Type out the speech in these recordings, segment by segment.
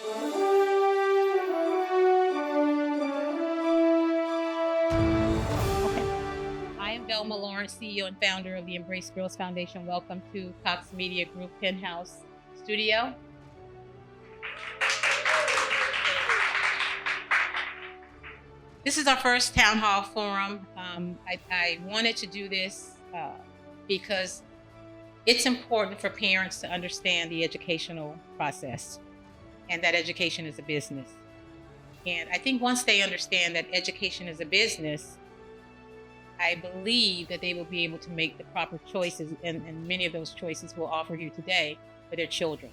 I am Velma Lawrence, CEO and founder of the Embrace Girls Foundation. Welcome to Cox Media Group Penthouse Studio. This is our first town hall forum. I wanted to do this because it's important for parents to understand the educational process and that education is a business. And I think once they understand that education is a business, I believe that they will be able to make the proper choices, and many of those choices we'll offer you today for their children.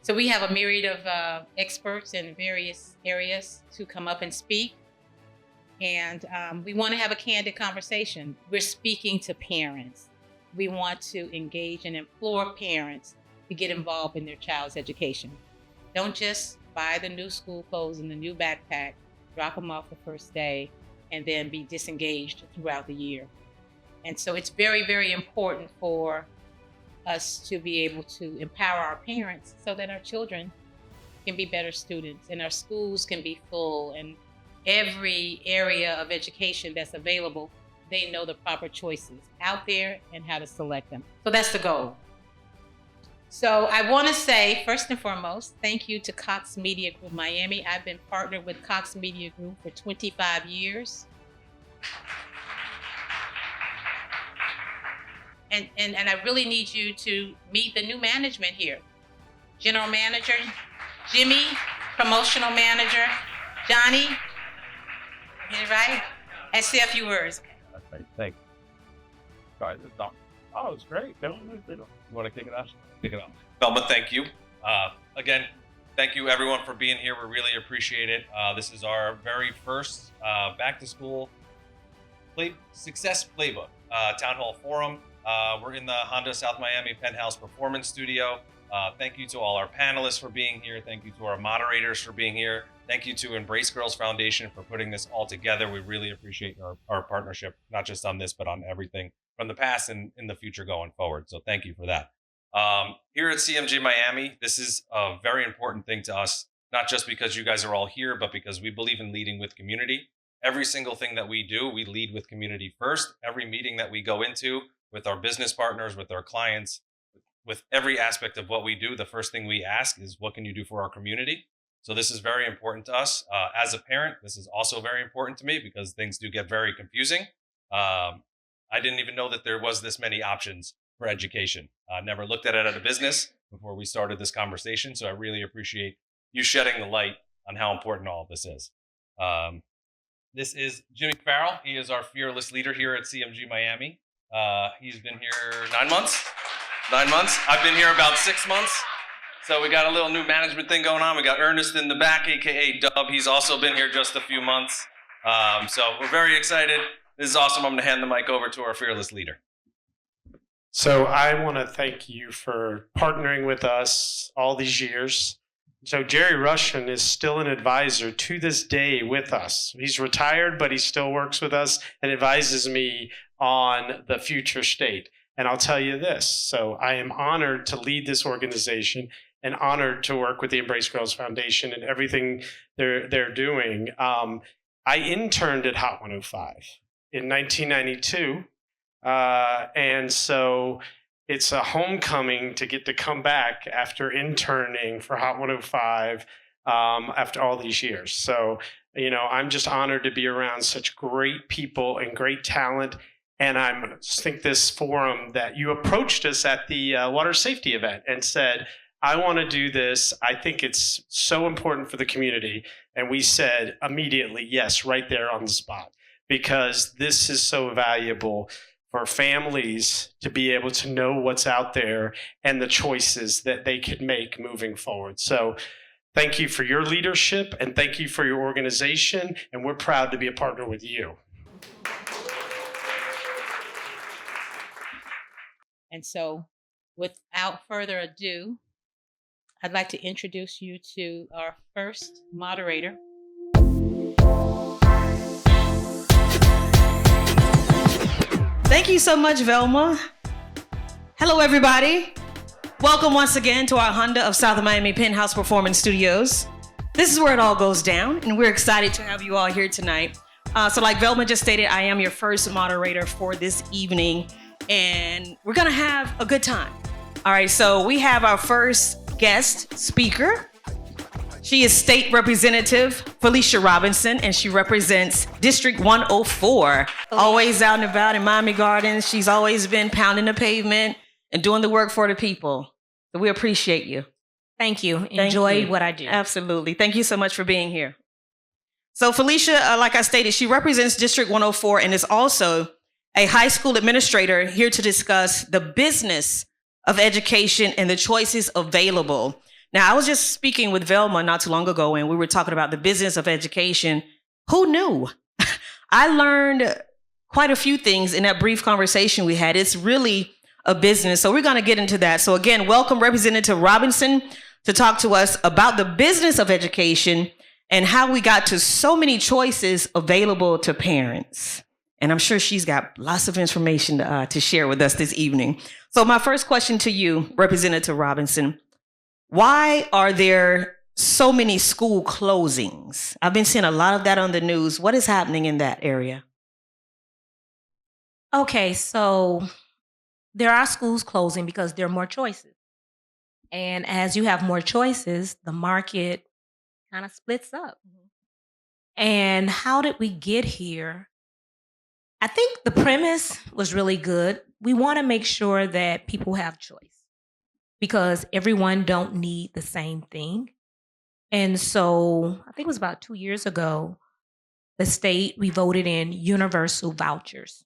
So we have a myriad of experts in various areas to come up and speak. And we want to have a candid conversation. We're speaking to parents. We want to engage and implore parents to get involved in their child's education. Don't just buy the new school clothes and the new backpack, drop them off the first day, and then be disengaged throughout the year. And so it's very, very important for us to be able to empower our parents so that our children can be better students and our schools can be full, and every area of education that's available, they know the proper choices out there and how to select them. So that's the goal. So I want to say, first and foremost, thank you to Cox Media Group Miami. I've been partnered with Cox Media Group for 25 years. And I really need you to meet the new management here. General Manager, Jimmy, Promotional Manager, Johnny, get it right? And say a few words. That's right, thank you. Sorry, oh, it's great. You want to kick it off? Kick it off. Velma, thank you. Again, thank you everyone for being here. We really appreciate it. This is our very first back to school success playbook town hall forum. We're in the Honda South Miami Penthouse Performance Studio. Thank you to all our panelists for being here. Thank you to our moderators for being here. Thank you to Embrace Girls Foundation for putting this all together. We really appreciate our partnership, not just on this, but on everything from the past and in the future going forward. So thank you for that. Here at CMG Miami, this is a very important thing to us, not just because you guys are all here, but because we believe in leading with community. Every single thing that we do, we lead with community first. Every meeting that we go into with our business partners, with our clients, with every aspect of what we do, the first thing we ask is, what can you do for our community? So this is very important to us. As a parent, this is also very important to me because things do get very confusing. I didn't even know that there was this many options for education. Never looked at it as a business before we started this conversation. So I really appreciate you shedding the light on how important all of this is. This is Jimmy Farrell. He is our fearless leader here at CMG Miami. He's been here 9 months. 9 months. I've been here about 6 months. So we got a little new management thing going on. We got Ernest in the back, AKA Dub. He's also been here just a few months. So we're very excited. This is awesome. I'm going to hand the mic over to our fearless leader. So I want to thank you for partnering with us all these years. So Jerry Rushin is still an advisor to this day with us. He's retired, but he still works with us and advises me on the future state. And I'll tell you this. So I am honored to lead this organization and honored to work with the Embrace Girls Foundation and everything they're doing. I interned at Hot 105 in 1992. And so it's a homecoming to get to come back after interning for Hot 105 after all these years. So, I'm just honored to be around such great people and great talent. And I think this forum that you approached us at the water safety event and said, I want to do this. I think it's so important for the community. And we said immediately, yes, right there on the spot, because this is so valuable for families to be able to know what's out there and the choices that they could make moving forward. So thank you for your leadership and thank you for your organization. And we're proud to be a partner with you. And so without further ado, I'd like to introduce you to our first moderator. Thank you so much, Velma. Hello, everybody. Welcome once again to our Honda of South Miami Penthouse Performance Studios. This is where it all goes down, and we're excited to have you all here tonight. So like Velma just stated, I am your first moderator for this evening, and we're gonna have a good time. All right, so we have our first guest speaker. She is State Representative Felicia Robinson, and she represents District 104. Always out and about in Miami Gardens. She's always been pounding the pavement and doing the work for the people. So we appreciate you. Thank you. Thank Enjoy you. what I do. Absolutely. Thank you so much for being here. So Felicia, like I stated, she represents District 104 and is also a high school administrator here to discuss the business of education and the choices available. Now, I was just speaking with Velma not too long ago, and we were talking about the business of education. Who knew? I learned quite a few things in that brief conversation we had. It's really a business. So we're going to get into that. So again, welcome Representative Robinson to talk to us about the business of education and how we got to so many choices available to parents. And I'm sure she's got lots of information to share with us this evening. So my first question to you, Representative Robinson, why are there so many school closings? I've been seeing a lot of that on the news. What is happening in that area? Okay, so there are schools closing because there are more choices. And as you have more choices, the market kind of splits up. And how did we get here? I think the premise was really good. We want to make sure that people have choice because everyone don't need the same thing. And so I think it was about 2 years ago, the state, we voted in universal vouchers.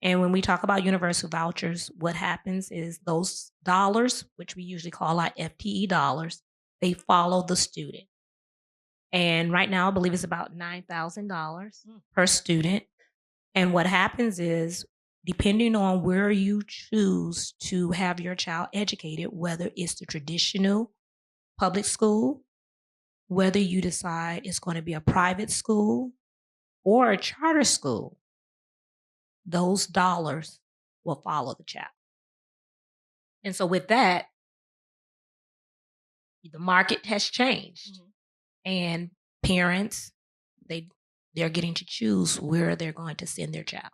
And when we talk about universal vouchers, what happens is those dollars, which we usually call our FTE dollars, they follow the student. And right now, I believe it's about $9,000 per student. And what happens is, depending on where you choose to have your child educated, whether it's the traditional public school, whether you decide it's going to be a private school or a charter school, those dollars will follow the child. And so with that, the market has changed. And parents, they're getting to choose where they're going to send their child.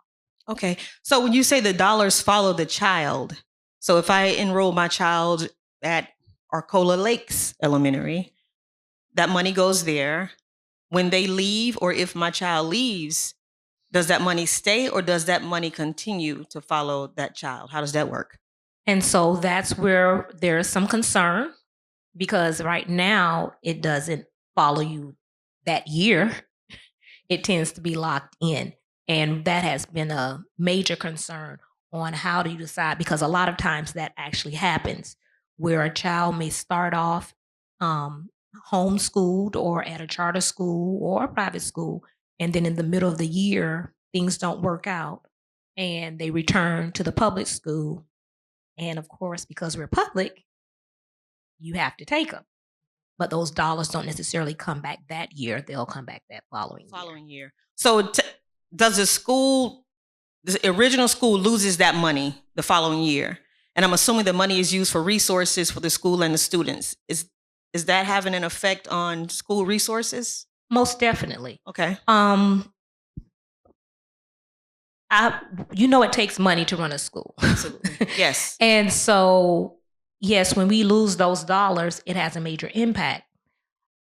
Okay. So when you say the dollars follow the child, so if I enroll my child at Arcola Lakes Elementary, that money goes there. When they leave, or if my child leaves, does that money stay or does that money continue to follow that child? How does that work? And so that's where there's some concern because right now it doesn't follow you that year. It tends to be locked in. And that has been a major concern on how do you decide, because a lot of times that actually happens where a child may start off homeschooled or at a charter school or a private school. And then in the middle of the year, things don't work out and they return to the public school. And of course, because we're public, you have to take them. But those dollars don't necessarily come back that year. They'll come back that following year. So does the original school loses that money the following year? And I'm assuming the money is used for resources for the school and the students. Is that having an effect on school resources? Most definitely. Okay. It takes money to run a school. Absolutely. Yes. And so, yes, when we lose those dollars, it has a major impact.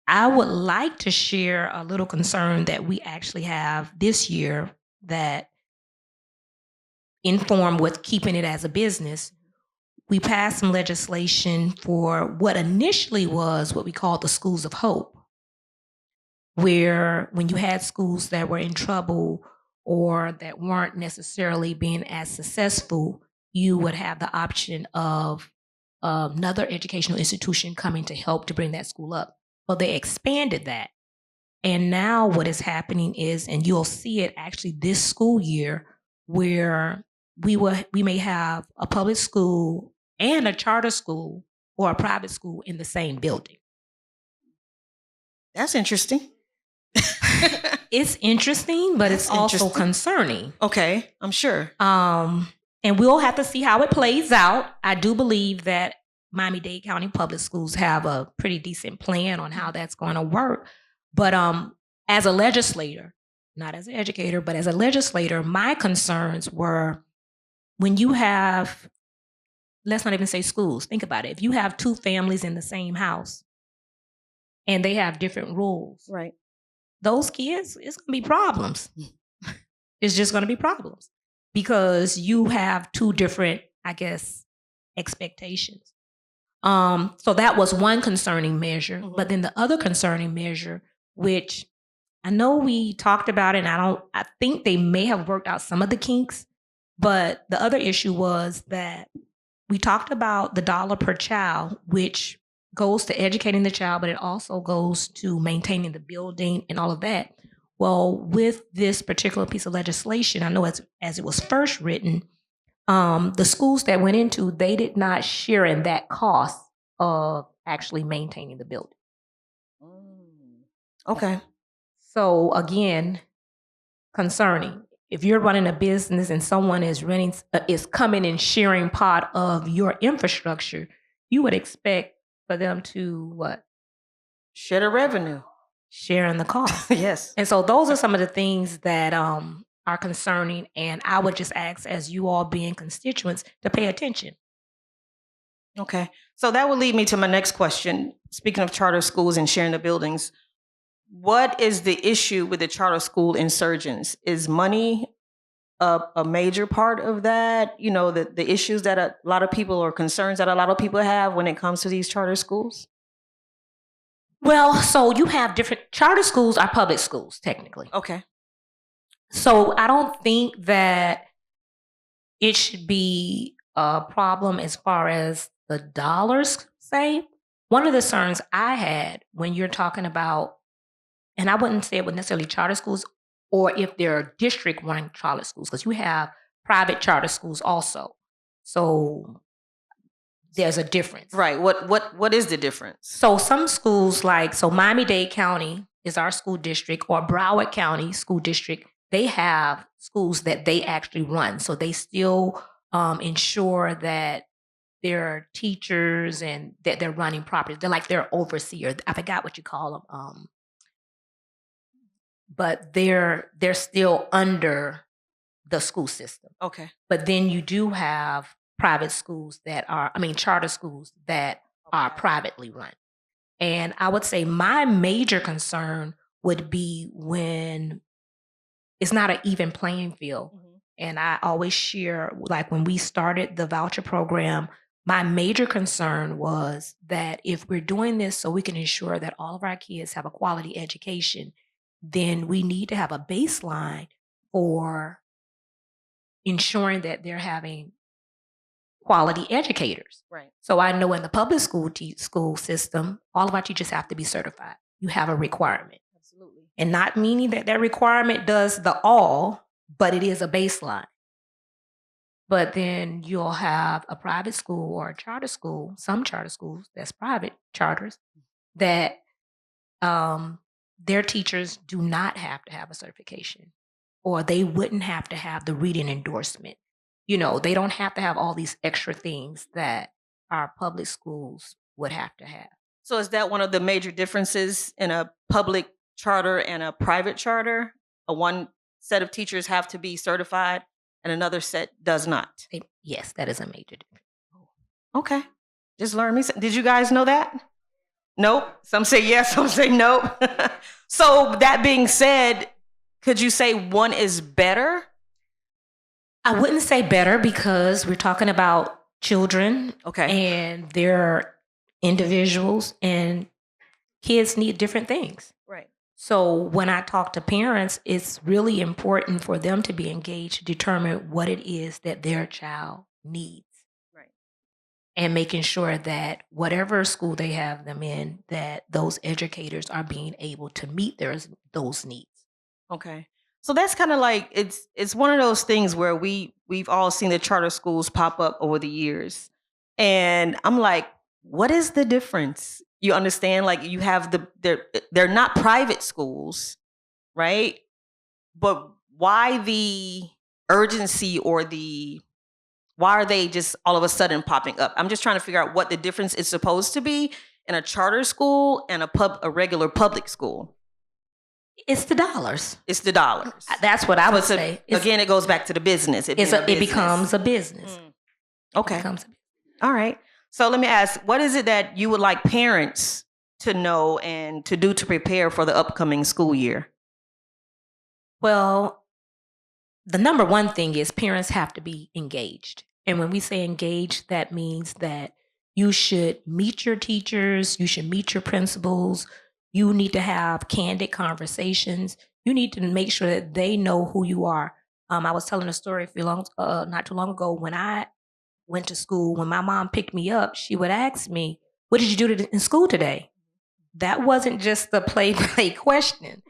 I would like to share a little concern that we actually have this year that informed with keeping it as a business. We passed some legislation for what initially was what we called the Schools of Hope, where when you had schools that were in trouble or that weren't necessarily being as successful, you would have the option of another educational institution coming to help to bring that school up. Well, they expanded that. And now what is happening is, and you'll see it actually this school year, where we may have a public school and a charter school or a private school in the same building. That's interesting. It's interesting, but it's also concerning. Okay, I'm sure. And we'll have to see how it plays out. I do believe that Miami-Dade County Public Schools have a pretty decent plan on how that's going to work. But as a legislator, not as an educator, but as a legislator, my concerns were when you have, let's not even say schools, think about it. If you have two families in the same house and they have different rules, Right. those kids, it's going to be problems. It's just going to be problems because you have two different, I guess, expectations. So that was one concerning measure. Mhm. But then the other concerning measure, which I know we talked about it, and I think they may have worked out some of the kinks, but the other issue was that we talked about the dollar per child, which goes to educating the child, but it also goes to maintaining the building and all of that. Well, with this particular piece of legislation, I know as it was first written, the schools that went into, they did not share in that cost of actually maintaining the building. Okay. So again, concerning. If you're running a business and someone is coming and sharing part of your infrastructure, you would expect for them to what? Share the revenue. Share in the cost. Yes. And so those are some of the things that are concerning. And I would just ask, as you all being constituents, to pay attention. Okay. So that would lead me to my next question. Speaking of charter schools and sharing the buildings, what is the issue with the charter school insurgents? Is money a major part of that? You know, the issues that a lot of people or concerns that a lot of people have when it comes to these charter schools? Well, so you have different charter schools are public schools, technically. Okay. So I don't think that it should be a problem as far as the dollars say. One of the concerns I had when you're talking about, and I wouldn't say it was necessarily charter schools or if they're district running charter schools, because you have private charter schools also. So there's a difference. Right. What is the difference? So some schools so Miami-Dade County is our school district, or Broward County School District, they have schools that they actually run. So they still ensure that their teachers and that they're running properly. They're like their overseer. I forgot what you call them. But they're still under the school system. Okay. But then you do have private schools charter schools that are privately run. And I would say my major concern would be when it's not an even playing field. Mm-hmm. And I always share, when we started the voucher program, my major concern was that if we're doing this so we can ensure that all of our kids have a quality education, then we need to have a baseline for ensuring that they're having quality educators. Right. So I know in the public school system, all of our teachers have to be certified. You have a requirement. Absolutely. And not meaning that requirement does the all, but it is a baseline. But then you'll have a private school or a charter school, some charter schools, that's private charters, that their teachers do not have to have a certification, or they wouldn't have to have the reading endorsement. You know, they don't have to have all these extra things that our public schools would have to have. So is that one of the major differences in a public charter and a private charter? One set of teachers have to be certified and another set does not? Yes, that is a major difference. Okay. Just learn me. Did you guys know that? Nope. Some say yes, some say no. So that being said, could you say one is better? I wouldn't say better because we're talking about children. Okay. And they're individuals and kids need different things. Right. So when I talk to parents, it's really important for them to be engaged to determine what it is that their child needs. Right. And making sure that whatever school they have them in, that those educators are being able to meet those needs. Okay. So that's kind of like, it's one of those things where we've all seen the charter schools pop up over the years. And I'm like, what is the difference? You understand? Like you have they're not private schools, right? But why the urgency or the Why are they just all of a sudden popping up? I'm just trying to figure out what the difference is supposed to be in a charter school and a regular public school. It's the dollars. It's the dollars. That's what I would say. Again, it goes back to the business. It becomes a business. Okay. All right. So let me ask, what is it that you would like parents to know and to do to prepare for the upcoming school year? Well, the number one thing is parents have to be engaged. And when we say engaged, that means that you should meet your teachers, you should meet your principals, you need to have candid conversations. You need to make sure that they know who you are. I was telling a story not too long ago when I went to school. When my mom picked me up, she would ask me, "What did you do in school today?" That wasn't just the play question.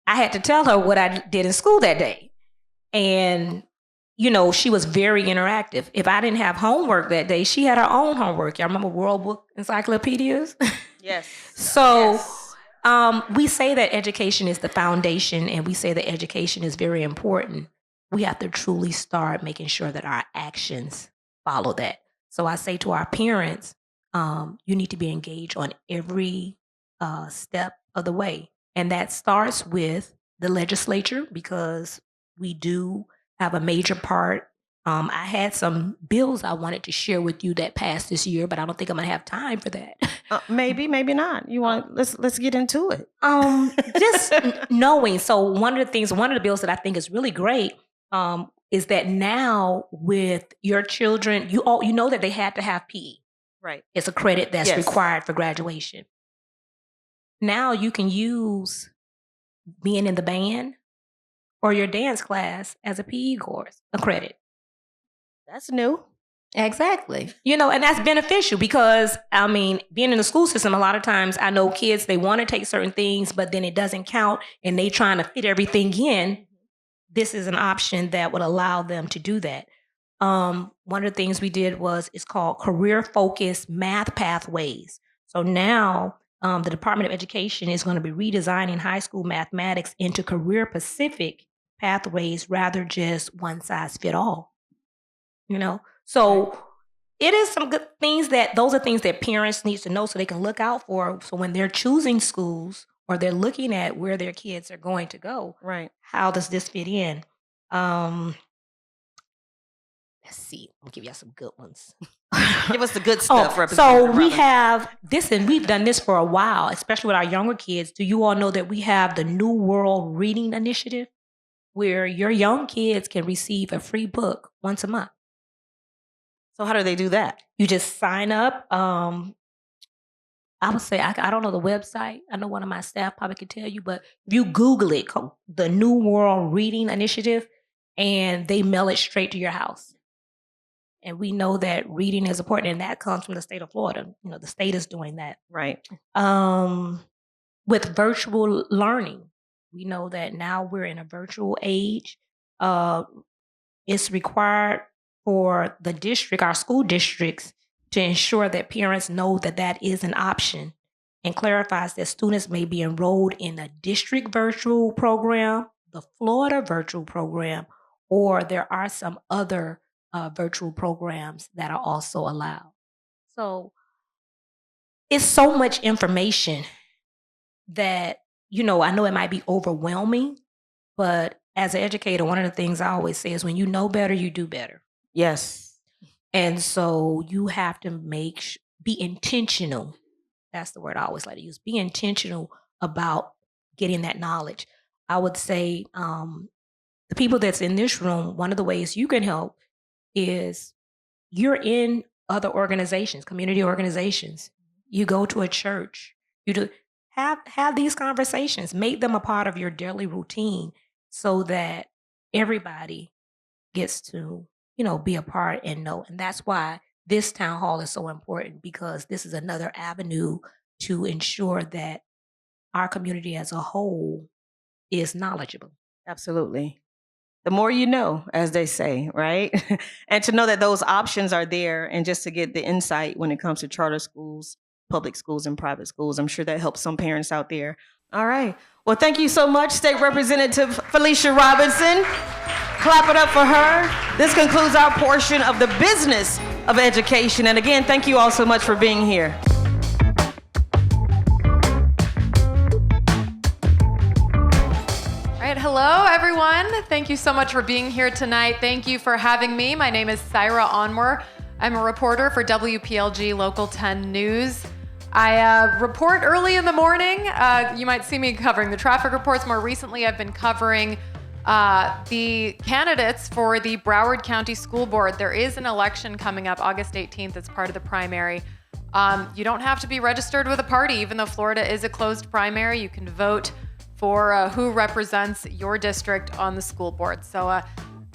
I had to tell her what I did in school that day. And, she was very interactive. If I didn't have homework that day, she had her own homework. Y'all remember World Book Encyclopedias? Yes. So we say that education is the foundation, and we say that education is very important. We have to truly start making sure that our actions follow that. So I say to our parents, you need to be engaged on every step of the way. And that starts with the legislature, because we do have a major part. I had some bills I wanted to share with you that passed this year, but I don't think I'm gonna have time for that. Maybe not. You want let's get into it. Just knowing. So one of the bills that I think is really great is that now with your children, you know that they had to have PE. Right. It's a credit that's required for graduation. Now you can use being in the band or your dance class as a PE course, a credit. That's new. Exactly. And that's beneficial because, being in the school system, a lot of times I know kids, they want to take certain things, but then it doesn't count and they trying to fit everything in. This is an option that would allow them to do that. One of the things we did it's called career-focused math pathways. So now the Department of Education is going to be redesigning high school mathematics into career-specific pathways rather just one size fit all. So it is some good things those are things that parents need to know so they can look out for. So when they're choosing schools or they're looking at where their kids are going to go, right? How does this fit in? Let's see. I'll give you some good ones. Give us the good stuff. So we have this, and we've done this for a while, especially with our younger kids. Do you all know that we have the New World Reading Initiative, where your young kids can receive a free book once a month? So how do they do that? You just sign up. I would say, I don't know the website. I know one of my staff probably could tell you, but if you Google it, the New World Reading Initiative, and they mail it straight to your house. And we know that reading is important, and that comes from the state of Florida. The state is doing that. Right. With virtual learning, we know that now we're in a virtual age. It's required for the district, our school districts, to ensure that parents know that that is an option, and clarifies that students may be enrolled in a district virtual program, the Florida virtual program, or there are some other virtual programs that are also allowed. So it's so much information that, I know it might be overwhelming, but as an educator, one of the things I always say is when you know better, you do better. Yes. And so you have to be intentional. That's the word I always like to use. Be intentional about getting that knowledge. I would say the people that's in this room, one of the ways you can help is you're in other organizations, community organizations. You go to a church. You have these conversations. Make them a part of your daily routine so that everybody gets to be a part and know. And that's why this town hall is so important, because this is another avenue to ensure that our community as a whole is knowledgeable. Absolutely. The more you know, as they say, right? And to know that those options are there, and just to get the insight when it comes to charter schools, public schools, and private schools. I'm sure that helps some parents out there. All right. Well, thank you so much, State Representative Felicia Robinson. Clap it up for her. This concludes our portion of the business of education. And again, thank you all so much for being here. All right, hello everyone. Thank you so much for being here tonight. Thank you for having me. My name is Saira Anwer. I'm a reporter for WPLG Local 10 News. I report early in the morning. You might see me covering the traffic reports. More recently, I've been covering the candidates for the Broward County School Board. There is an election coming up August 18th. It's part of the primary. You don't have to be registered with a party. Even though Florida is a closed primary, you can vote for who represents your district on the school board. So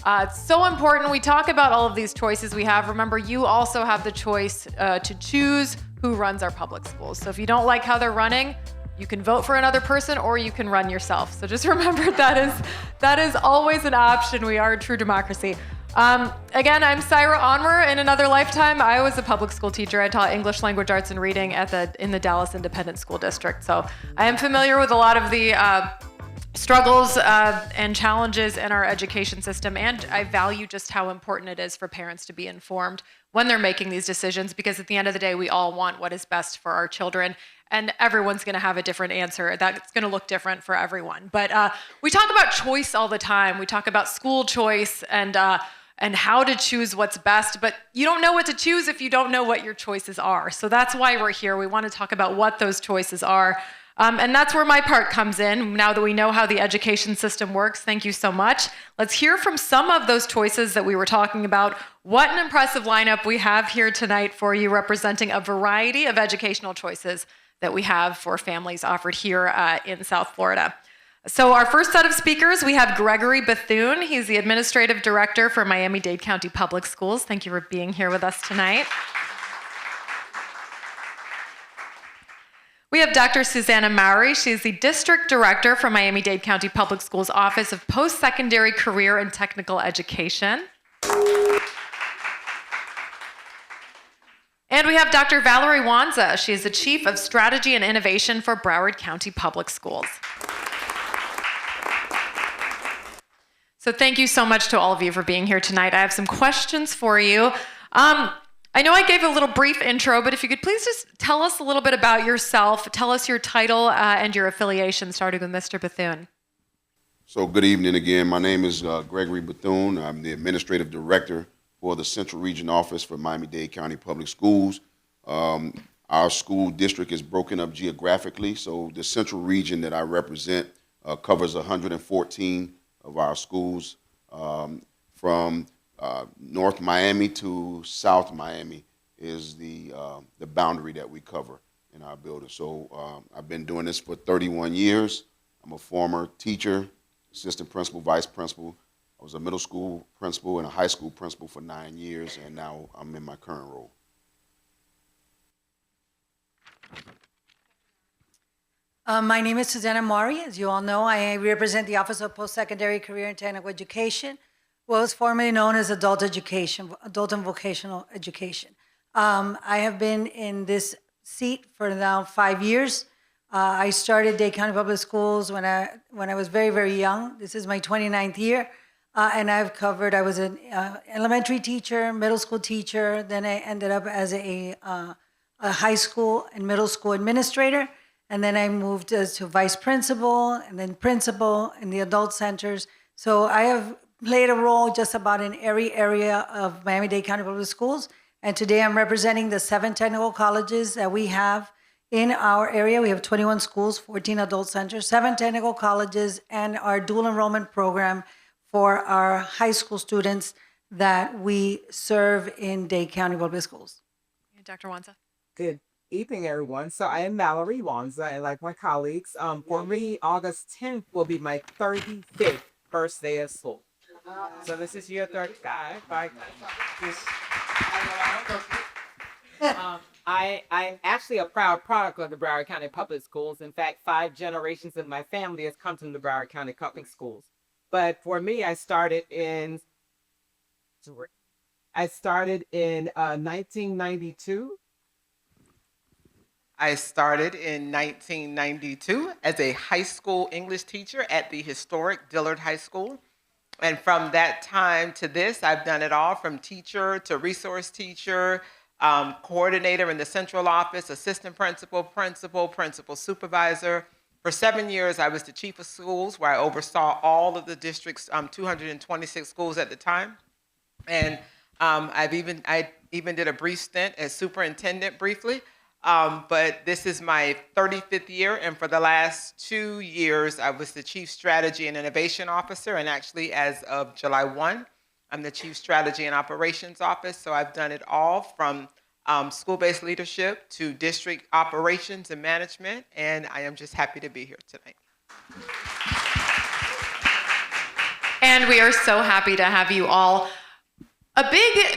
it's so important. We talk about all of these choices we have. Remember, you also have the choice to choose who runs our public schools. So if you don't like how they're running, you can vote for another person or you can run yourself. So just remember that is always an option. We are a true democracy. Again, I'm Saira Anwer. In another lifetime, I was a public school teacher. I taught English language arts and reading in the Dallas Independent School District. So I am familiar with a lot of the struggles and challenges in our education system, and I value just how important it is for parents to be informed when they're making these decisions, because at the end of the day, we all want what is best for our children, and everyone's going to have a different answer. That's going to look different for everyone. But we talk about choice all the time. We talk about school choice and how to choose what's best, but you don't know what to choose if you don't know what your choices are. So that's why we're here. We want to talk about what those choices are. And that's where my part comes in. Now that we know how the education system works, thank you so much. Let's hear from some of those choices that we were talking about. What an impressive lineup we have here tonight for you, representing a variety of educational choices that we have for families offered here in South Florida. So our first set of speakers, we have Gregory Bethune. He's the Administrative Director for Miami-Dade County Public Schools. Thank you for being here with us tonight. We have Dr. Susanna Mowry. She's the District Director for Miami-Dade County Public Schools Office of Post-Secondary Career and Technical Education. And we have Dr. Valerie Wanza. She is the Chief of Strategy and Innovation for Broward County Public Schools. So thank you so much to all of you for being here tonight. I have some questions for you. I know I gave a little brief intro, but if you could please just tell us a little bit about yourself, tell us your title and your affiliation, starting with Mr. Bethune. So good evening again. My name is Gregory Bethune. I'm the Administrative Director for the Central Region Office for Miami-Dade County Public Schools. Our school district is broken up geographically, so the Central Region that I represent covers 114 of our schools from North Miami to South Miami is the boundary that we cover in our building. So I've been doing this for 31 years. I'm a former teacher, assistant principal, vice principal. I was a middle school principal and a high school principal for 9 years, and now I'm in my current role. My name is Susanna Maury. As you all know, I represent the Office of Post-Secondary Career and Technical Education, what was formerly known as Adult and Vocational Education. I have been in this seat for now 5 years. I started Dade County Public Schools when I was very, very young. This is my 29th year. And I was an elementary teacher, middle school teacher. Then I ended up as a high school and middle school administrator. And then I moved to vice principal and then principal in the adult centers. So I have played a role just about in every area of Miami-Dade County Public Schools. And today I'm representing the 7 technical colleges that we have in our area. We have 21 schools, 14 adult centers, 7 technical colleges, and our dual enrollment program for our high school students that we serve in Dade County Public Schools. Dr. Wanza. Good evening, everyone. So I am Valerie Wanza, and like my colleagues, for me, August 10th will be my 35th first day of school. So this is year 35. I'm actually a proud product of the Broward County Public Schools. In fact, 5 generations of my family has come from the Broward County Public Schools. But for me, I started in 1992. I started in 1992 as a high school English teacher at the historic Dillard High School. And from that time to this, I've done it all from teacher to resource teacher, coordinator in the central office, assistant principal, principal supervisor. For 7 years, I was the chief of schools, where I oversaw all of the district's 226 schools at the time. And I even did a brief stint as superintendent briefly. But this is my 35th year, and for the last 2 years, I was the Chief Strategy and Innovation Officer, and actually as of July 1, I'm the Chief Strategy and Operations Office, so I've done it all from school-based leadership to district operations and management, and I am just happy to be here tonight. And we are so happy to have you all.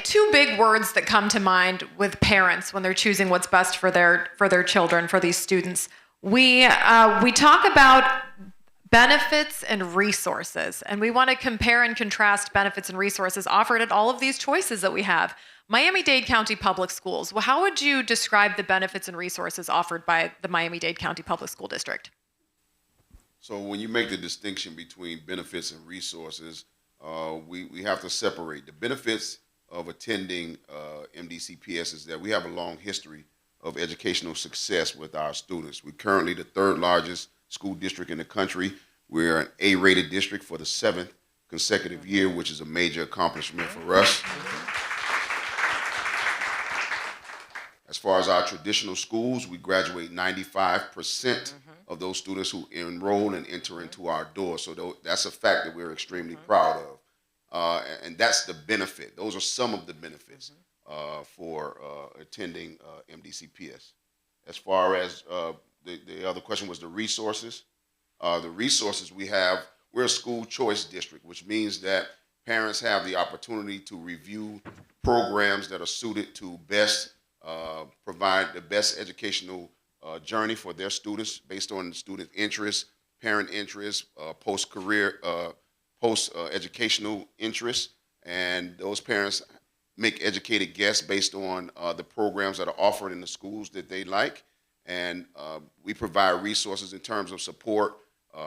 Two big words that come to mind with parents when they're choosing what's best for their children, for these students. We talk about benefits and resources, and we want to compare and contrast benefits and resources offered at all of these choices that we have. Miami-Dade County Public Schools. Well, how would you describe the benefits and resources offered by the Miami-Dade County Public School District? So when you make the distinction between benefits and resources, we have to separate. The benefits of attending MDCPS is that we have a long history of educational success with our students. We're currently the third largest school district in the country. We're an A-rated district for the 7th consecutive year, which is a major accomplishment for us. As far as our traditional schools, we graduate 95% of those students who enroll and enter into our doors. So that's a fact that we're extremely proud of. And that's the benefit. Those are some of the benefits for attending MDCPS. As far as the other question was the resources. The resources we have, we're a school choice district, which means that parents have the opportunity to review programs that are suited to best provide the best educational journey for their students based on student interests, parent interests, post-career, post-educational interests, and those parents make educated guesses based on the programs that are offered in the schools that they like, and we provide resources in terms of support.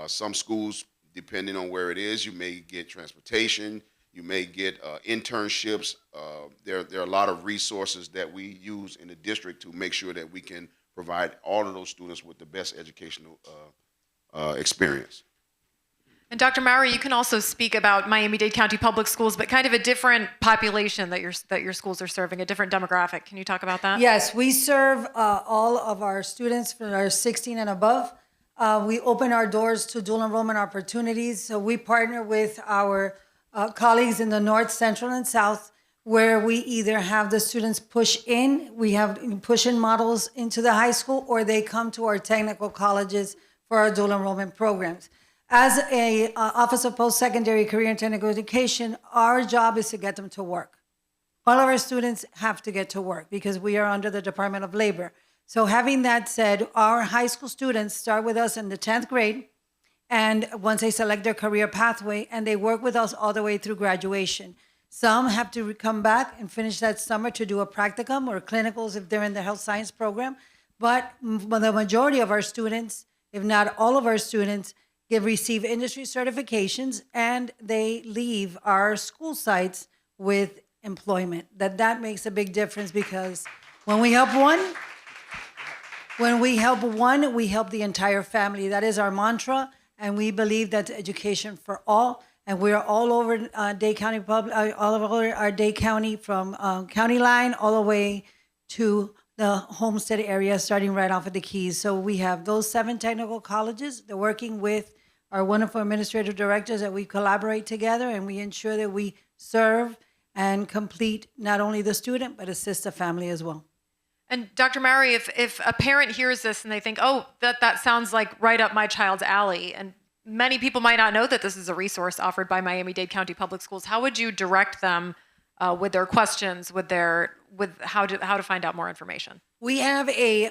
Some schools, depending on where it is, you may get transportation, you may get internships. There are a lot of resources that we use in the district to make sure that we can provide all of those students with the best educational experience. And Dr. Maury, you can also speak about Miami-Dade County Public Schools, but kind of a different population that your schools are serving, a different demographic. Can you talk about that? Yes, we serve all of our students that are 16 and above. We open our doors to dual enrollment opportunities. So we partner with our colleagues in the North, Central, and South, where we either have the students push in, we have push-in models into the high school, or they come to our technical colleges for our dual enrollment programs. As a Office of Post-Secondary Career and Technical Education, our job is to get them to work. All of our students have to get to work because we are under the Department of Labor. So having that said, our high school students start with us in the 10th grade, and once they select their career pathway, and they work with us all the way through graduation. Some have to come back and finish that summer to do a practicum or clinicals if they're in the health science program. But the majority of our students, if not all of our students, receive industry certifications, and they leave our school sites with employment. That makes a big difference, because when we help one, we help the entire family. That is our mantra, and we believe that's education for all. And we're all over Dade County all over our Dade County, from county line all the way to the Homestead area, starting right off at the Keys. So we have those 7 technical colleges. They're working with our wonderful administrative directors that we collaborate together, and we ensure that we serve and complete not only the student, but assist the family as well. And Dr. Maury, if a parent hears this and they think, oh, that sounds like right up my child's alley, and many people might not know that this is a resource offered by Miami-Dade County Public Schools, how would you direct them with their questions, with how to find out more information? We have a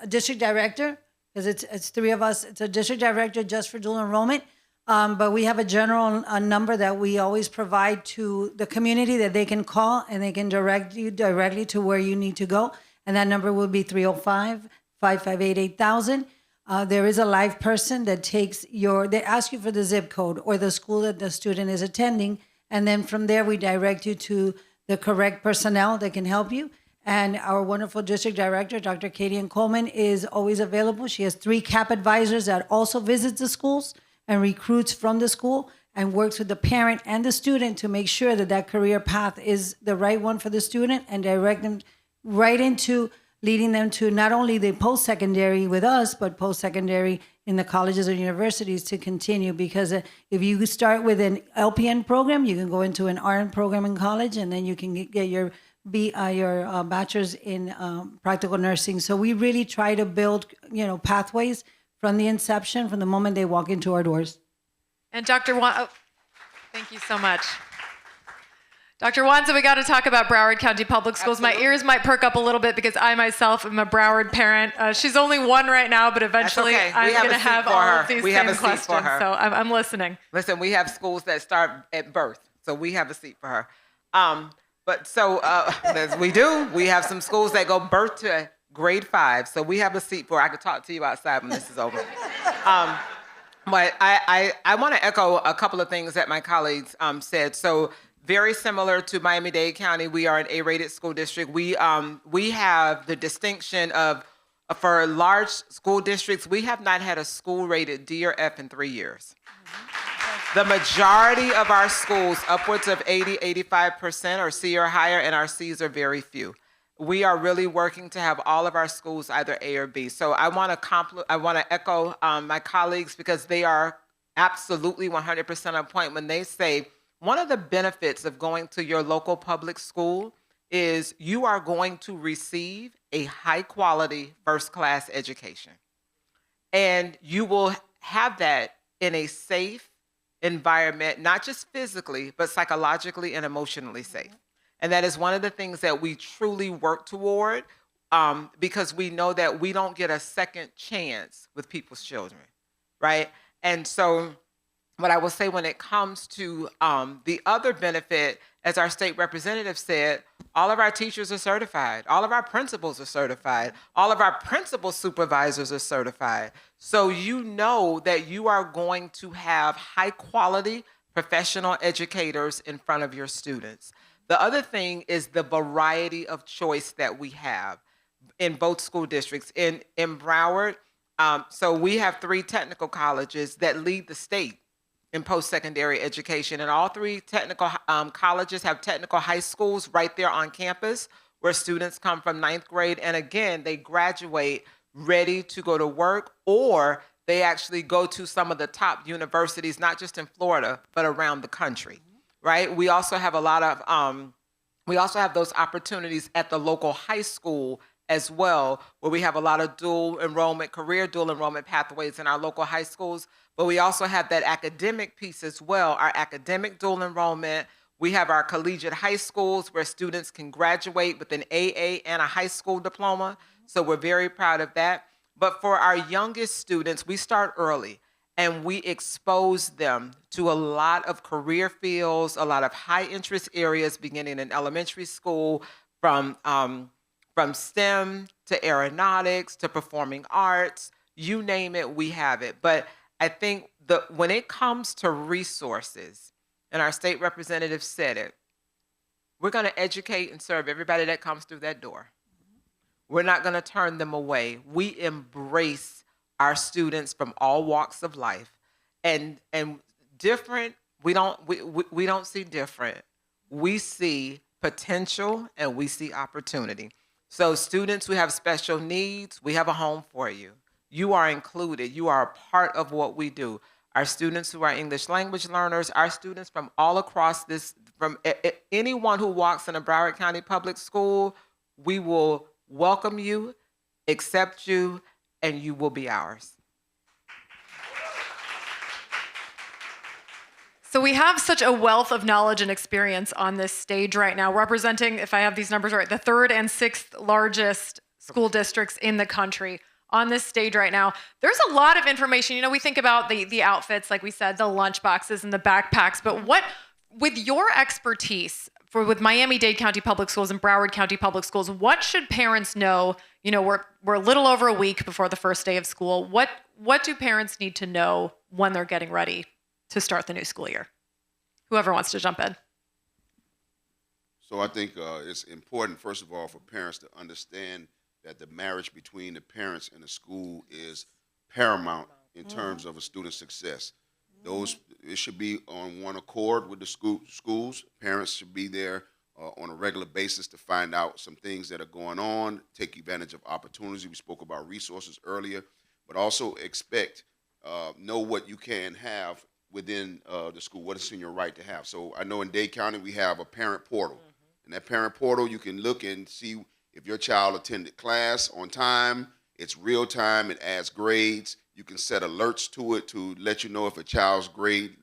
district director, because it's 3 of us. It's a district director just for dual enrollment. But we have a general number that we always provide to the community that they can call, and they can direct you directly to where you need to go. And that number will be 305-558-8000. There is a live person that they ask you for the zip code or the school that the student is attending. And then from there, we direct you to the correct personnel that can help you. And our wonderful district director, Dr. Katie Ann Coleman, is always available. She has 3 CAP advisors that also visits the schools and recruits from the school and works with the parent and the student to make sure that that career path is the right one for the student and direct them right into leading them to not only the post-secondary with us, but post-secondary in the colleges or universities to continue. Because if you start with an LPN program, you can go into an RN program in college, and then you can get your bachelor's in practical nursing. So we really try to build, pathways from the inception, from the moment they walk into our doors. And Dr. Thank you so much. Dr. Wanza, we got to talk about Broward County Public Schools. Absolutely. My ears might perk up a little bit because I myself am a Broward parent. She's only one right now, but eventually okay. I'm going to have all of these same questions. So I'm listening. Listen, we have schools that start at birth, so we have a seat for her. As we do, we have some schools that go birth to grade 5, so we have a seat for her. I could talk to you outside when this is over. But I want to echo a couple of things that my colleagues said. So very similar to Miami-Dade County, we are an A-rated school district. We have the distinction of, for large school districts, we have not had a school rated D or F in 3 years. The majority of our schools, upwards of 80-85%, are C or higher, and our Cs are very few. We are really working to have all of our schools either A or B. So I want to echo my colleagues, because they are absolutely 100% on point when they say one of the benefits of going to your local public school is you are going to receive a high-quality, first-class education. And you will have that in a safe environment, not just physically, but psychologically and emotionally safe. And that is one of the things that we truly work toward, because we know that we don't get a second chance with people's children, right? And so what I will say when it comes to the other benefit, as our state representative said, all of our teachers are certified. All of our principals are certified. All of our principal supervisors are certified. So you know that you are going to have high quality professional educators in front of your students. The other thing is the variety of choice that we have in both school districts. In Broward, so we have 3 technical colleges that lead the state in post-secondary education. And all 3 technical colleges have technical high schools right there on campus where students come from 9th grade. And again, they graduate ready to go to work, or they actually go to some of the top universities, not just in Florida, but around the country, right? We also have a lot of, we also have those opportunities at the local high school as well, where we have a lot of career dual enrollment pathways in our local high schools. But we also have that academic piece as well, our academic dual enrollment. We have our collegiate high schools where students can graduate with an AA and a high school diploma. So we're very proud of that. But for our youngest students, we start early and we expose them to a lot of career fields, a lot of high interest areas beginning in elementary school, from STEM to aeronautics to performing arts, you name it, we have it. But I think when it comes to resources, and our state representative said it, we're going to educate and serve everybody that comes through that door. We're not going to turn them away. We embrace our students from all walks of life, and different. We don't see different. We see potential and we see opportunity. So students who have special needs, we have a home for you. You are included. You are a part of what we do. Our students who are English language learners, our students from all across this, from anyone who walks in a Broward County public school, we will welcome you, accept you, and you will be ours. So we have such a wealth of knowledge and experience on this stage right now, representing, if I have these numbers right, the 3rd and 6th largest school districts in the country on this stage right now. There's a lot of information. You know, we think about the outfits, like we said, the lunch boxes and the backpacks, but what, with your expertise with Miami-Dade County Public Schools and Broward County Public Schools, what should parents know, You know, we're a little over a week before the first day of school. What do parents need to know when they're getting ready to start the new school year? Whoever wants to jump in. So I think it's important, first of all, for parents to understand that the marriage between the parents and the school is paramount in terms of a student's success. It should be on one accord with the schools. Parents should be there on a regular basis to find out some things that are going on, take advantage of opportunities. We spoke about resources earlier, but also know what you can have within the school, what is in your right to have. So I know in Dade County we have a parent portal. In that parent portal, you can look and see if your child attended class on time. It's real time. It adds grades. You can set alerts to it to let you know if a child's grade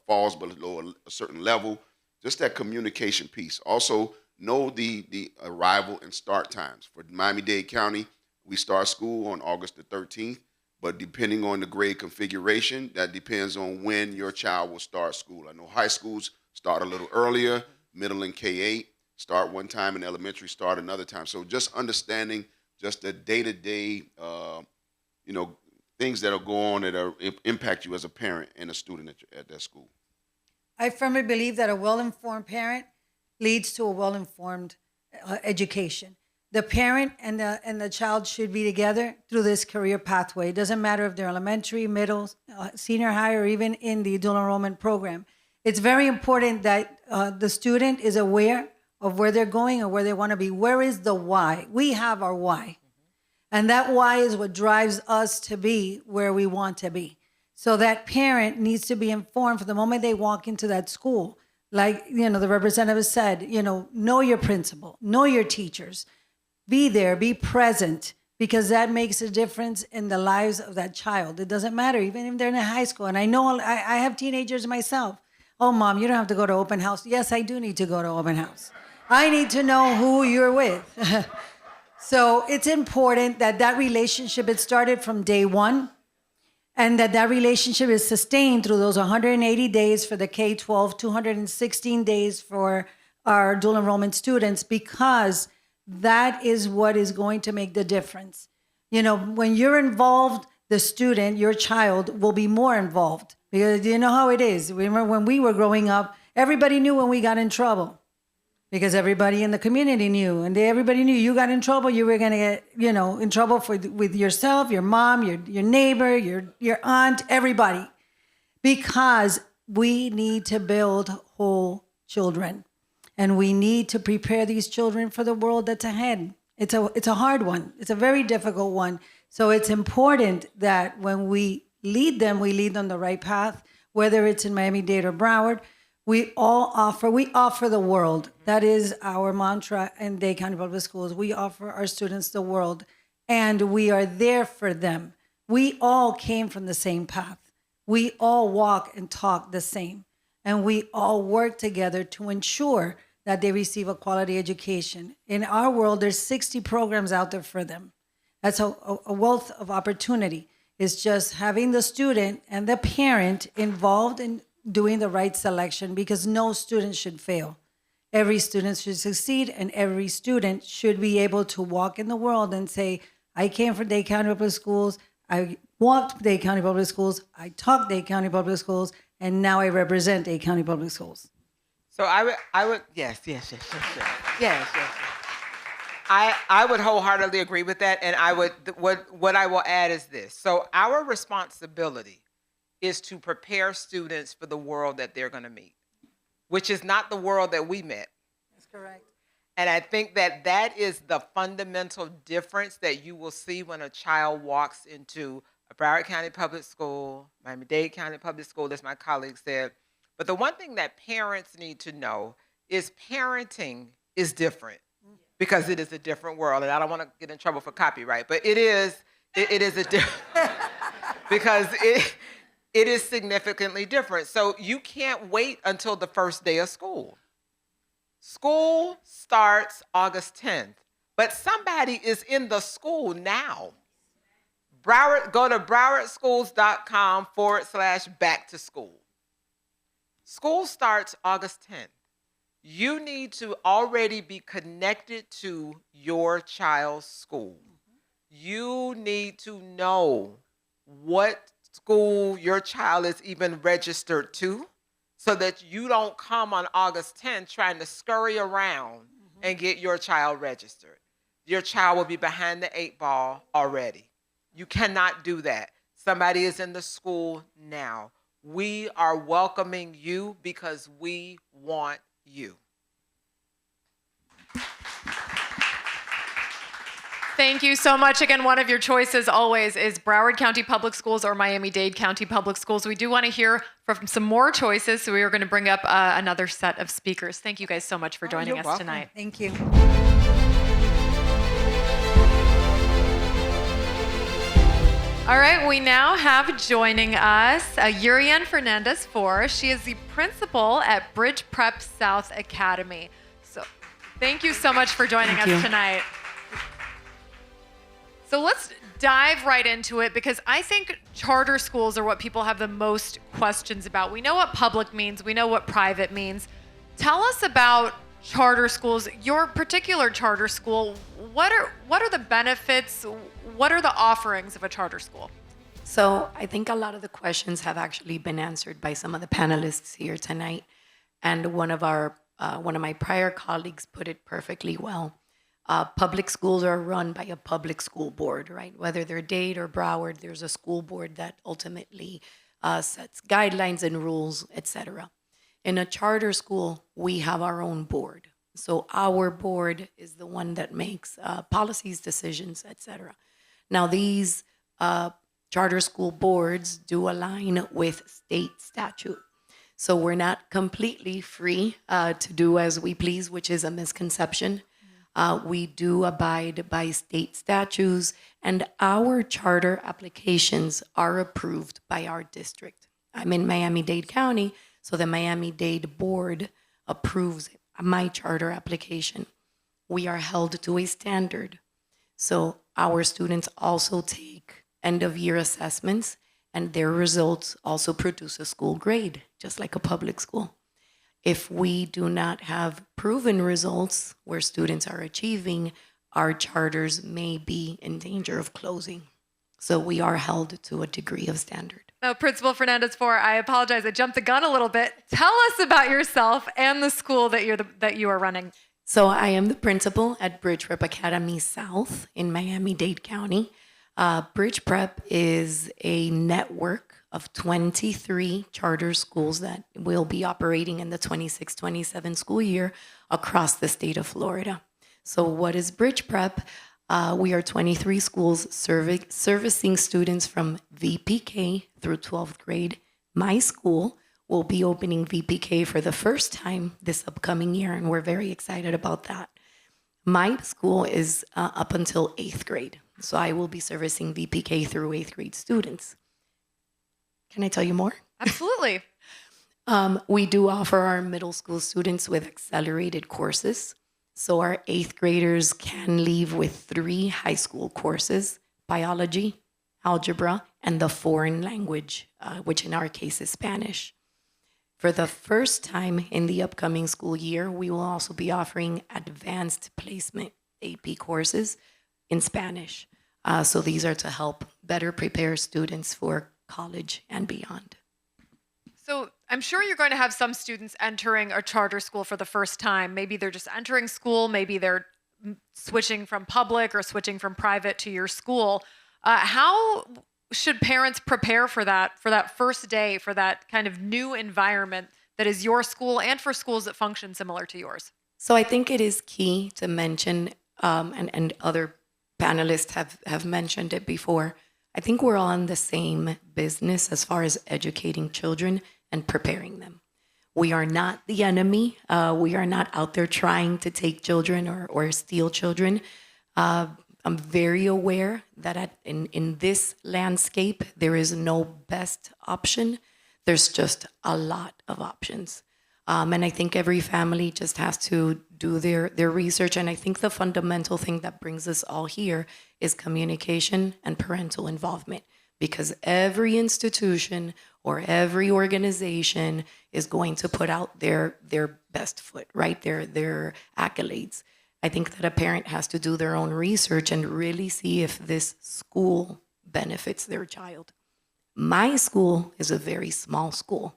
falls below a certain level. Just that communication piece. Also, know the arrival and start times. For Miami-Dade County, we start school on August the 13th, but depending on the grade configuration, that depends on when your child will start school. I know high schools start a little earlier, middle and K-8 start one time, and elementary start another time. So just understanding just the day-to-day, things that are going on that impact you as a parent and a student at that school. I firmly believe that a well-informed parent leads to a well-informed education. The parent and the child should be together through this career pathway. It doesn't matter if they're elementary, middle, senior high, or even in the dual enrollment program. It's very important that the student is aware of where they're going or where they want to be. Where is the why? We have our why. And that why is what drives us to be where we want to be. So that parent needs to be informed from the moment they walk into that school. Like, the representative said, know your principal, know your teachers, be there, be present, because that makes a difference in the lives of that child. It doesn't matter, even if they're in high school. And I know I have teenagers myself. Oh, Mom, you don't have to go to open house. Yes, I do need to go to open house. I need to know who you're with. So it's important that relationship, it started from day one, and that relationship is sustained through those 180 days for the K-12, 216 days for our dual enrollment students, because that is what is going to make the difference. When you're involved, the student, your child, will be more involved. Because you know how it is. Remember when we were growing up, everybody knew when we got in trouble. Because everybody in the community knew, and everybody knew you got in trouble, you were going to get, in trouble with yourself, your mom, your neighbor, your aunt, everybody. Because we need to build whole children, and we need to prepare these children for the world that's ahead. It's a hard one. It's a very difficult one. So it's important that when we lead them the right path, whether it's in Miami-Dade or Broward. We offer the world. That is our mantra in Dade County Public Schools. We offer our students the world, and we are there for them. We all came from the same path. We all walk and talk the same, and we all work together to ensure that they receive a quality education. In our world, there's 60 programs out there for them. That's a wealth of opportunity. It's just having the student and the parent involved in doing the right selection, because no student should fail. Every student should succeed, and every student should be able to walk in the world and say, I came from Dade County Public Schools, I walked Dade County Public Schools, I taught Dade County Public Schools, and now I represent Dade County Public Schools. So I would, yes. I would wholeheartedly agree with that, and what I will add is this. So our responsibility is to prepare students for the world that they're going to meet, which is not the world that we met. That's correct. And I think that is the fundamental difference that you will see when a child walks into a Broward County Public School, Miami-Dade County Public School, as my colleague said. But the one thing that parents need to know is parenting is different, because it is a different world. And I don't want to get in trouble for copyright, but it is a different, because it is significantly different. So you can't wait until the first day of school. School starts August 10th, but somebody is in the school now. Go to browardschools.com/back to school. School starts August 10th. You need to already be connected to your child's school. You need to know what school your child is even registered to so that you don't come on August 10th trying to scurry around and get your child registered. Your child will be behind the 8 ball already. You cannot do that. Somebody is in the school now. We are welcoming you because we want you. Thank you so much. Again, one of your choices always is Broward County Public Schools or Miami-Dade County Public Schools. We do want to hear from some more choices, so we are going to bring up another set of speakers. Thank you guys so much for joining us tonight. Thank you. All right, we now have joining us Yurian Fernandez-Forrest. She is the principal at Bridge Prep South Academy. So thank you so much for joining us tonight. So let's dive right into it, because I think charter schools are what people have the most questions about. We know what public means. We know what private means. Tell us about charter schools, your particular charter school. What are the benefits? What are the offerings of a charter school? So I think a lot of the questions have actually been answered by some of the panelists here tonight. And one of my prior colleagues put it perfectly well. Public schools are run by a public school board, right? Whether they're Dade or Broward, there's a school board that ultimately sets guidelines and rules, etc. In a charter school, we have our own board. So our board is the one that makes policies, decisions, etc. Now, these charter school boards do align with state statute. So we're not completely free to do as we please, which is a misconception. We do abide by state statutes, and our charter applications are approved by our district. I'm in Miami-Dade County, so the Miami-Dade board approves my charter application. We are held to a standard. So our students also take end-of-year assessments, and their results also produce a school grade, just like a public school. If we do not have proven results where students are achieving, our charters may be in danger of closing. So we are held to a degree of standard. Now, Principal Fernandez-Forrest, I apologize, I jumped the gun a little bit. Tell us about yourself and the school that you are running. So I am the principal at Bridge Prep Academy South in Miami-Dade County. Bridge Prep is a network of 23 charter schools that will be operating in the 26-27 school year across the state of Florida. So what is Bridge Prep? We are 23 schools servicing students from VPK through 12th grade. My school will be opening VPK for the first time this upcoming year, and we're very excited about that. My school is up until 8th grade, so I will be servicing VPK through 8th grade students. Can I tell you more? Absolutely. We do offer our middle school students with accelerated courses. So our 8th graders can leave with 3 high school courses: biology, algebra, and the foreign language, which in our case is Spanish. For the first time in the upcoming school year, we will also be offering advanced placement AP courses in Spanish. So these are to help better prepare students for college and beyond. So I'm sure you're going to have some students entering a charter school for the first time. Maybe they're just entering school. Maybe they're switching from public or switching from private to your school. How should parents prepare for that first day, for that kind of new environment that is your school and for schools that function similar to yours? So I think it is key to mention, and other panelists have mentioned it before, I think we're all in the same business as far as educating children and preparing them. We are not the enemy. We are not out there trying to take children or steal children. I'm very aware that in this landscape, there is no best option. There's just a lot of options. And I think every family just has to do their research. And I think the fundamental thing that brings us all here is communication and parental involvement. Because every institution or every organization is going to put out their best foot, right? Their accolades. I think that a parent has to do their own research and really see if this school benefits their child. My school is a very small school.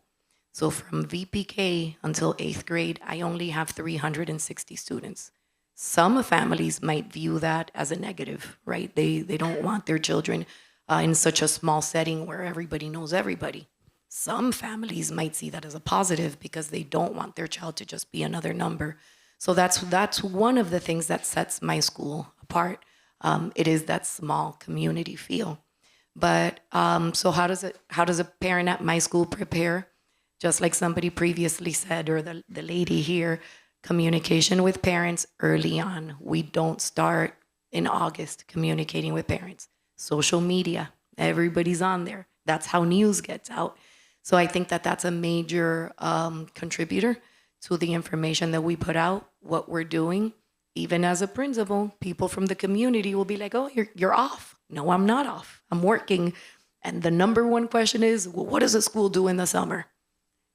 So from VPK until 8th grade, I only have 360 students. Some families might view that as a negative, right? They don't want their children in such a small setting where everybody knows everybody. Some families might see that as a positive because they don't want their child to just be another number. So that's one of the things that sets my school apart. It is that small community feel. But so how does a parent at my school prepare? Just like somebody previously said, or the lady here, communication with parents early on. We don't start in August communicating with parents. Social media, everybody's on there. That's how news gets out. So I think that that's a major contributor to the information that we put out, what we're doing. Even as a principal, people from the community will be like, oh, you're off. No, I'm not off. I'm working. And the number one question is, well, what does a school do in the summer?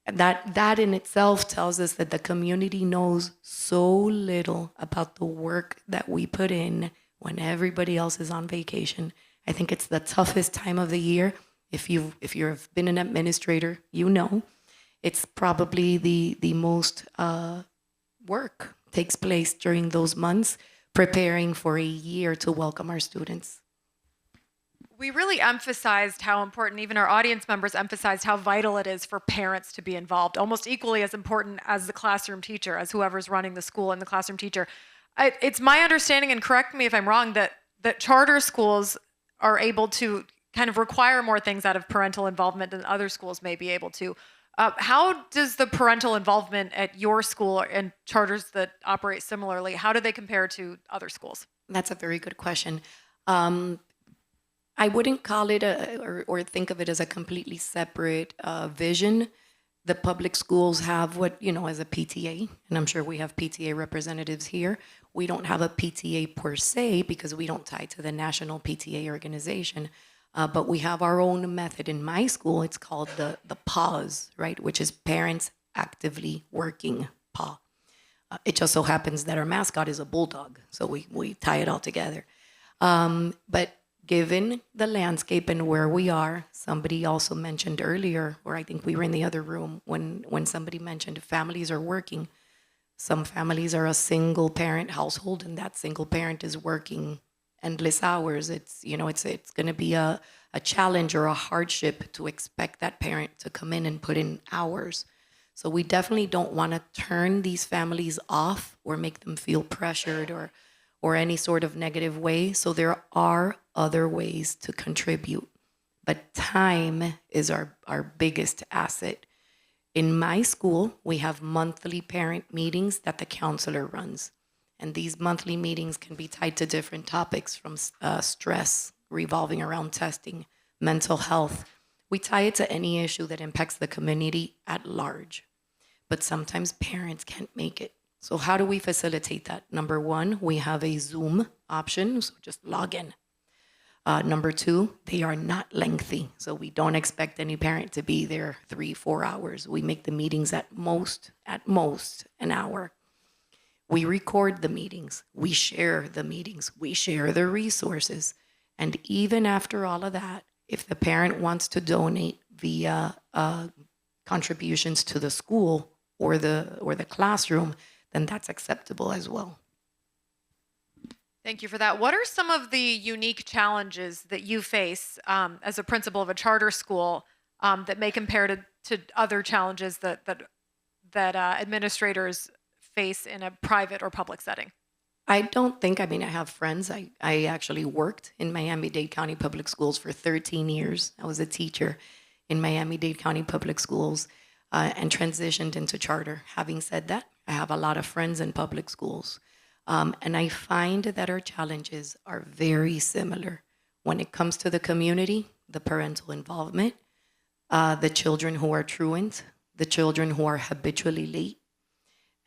And that in itself tells us that the community knows so little about the work that we put in when everybody else is on vacation. I think it's the toughest time of the year. If you've been an administrator, you know, it's probably the most work takes place during those months, preparing for a year to welcome our students. We really emphasized how important, even our audience members emphasized how vital it is for parents to be involved, almost equally as important as the classroom teacher, as whoever's running the school and the classroom teacher. It's my understanding, and correct me if I'm wrong, that charter schools are able to kind of require more things out of parental involvement than other schools may be able to. How does the parental involvement at your school and charters that operate similarly, how do they compare to other schools? That's a very good question. I wouldn't call it or think of it as a completely separate vision. The public schools have what, as a PTA, and I'm sure we have PTA representatives here. We don't have a PTA per se because we don't tie to the national PTA organization, but we have our own method. In my school, it's called the PAWS, right, which is Parents Actively Working, PAW. It just so happens that our mascot is a bulldog, so we tie it all together. But given the landscape and where we are, somebody also mentioned earlier, or I think we were in the other room when somebody mentioned families are working. Some families are a single parent household, and that single parent is working endless hours. It's going to be a challenge or a hardship to expect that parent to come in and put in hours. So we definitely don't want to turn these families off or make them feel pressured or any sort of negative way. So there are other ways to contribute. But time is our biggest asset. In my school, we have monthly parent meetings that the counselor runs. And these monthly meetings can be tied to different topics from stress, revolving around testing, mental health. We tie it to any issue that impacts the community at large. But sometimes parents can't make it. So how do we facilitate that? Number one, we have a Zoom option, so just log in. Number two, they are not lengthy, so we don't expect any parent to be there 3-4 hours. We make the meetings at most an hour. We record the meetings, we share the meetings, we share the resources. And even after all of that, if the parent wants to donate via contributions to the school or the classroom, then that's acceptable as well. Thank you for that. What are some of the unique challenges that you face as a principal of a charter school that may compare to other challenges that administrators face in a private or public setting? I have friends. I actually worked in Miami-Dade County Public Schools for 13 years. I was a teacher in Miami-Dade County Public Schools and transitioned into charter. Having said that, I have a lot of friends in public schools. And I find that our challenges are very similar. When it comes to the community, the parental involvement, the children who are truant, the children who are habitually late.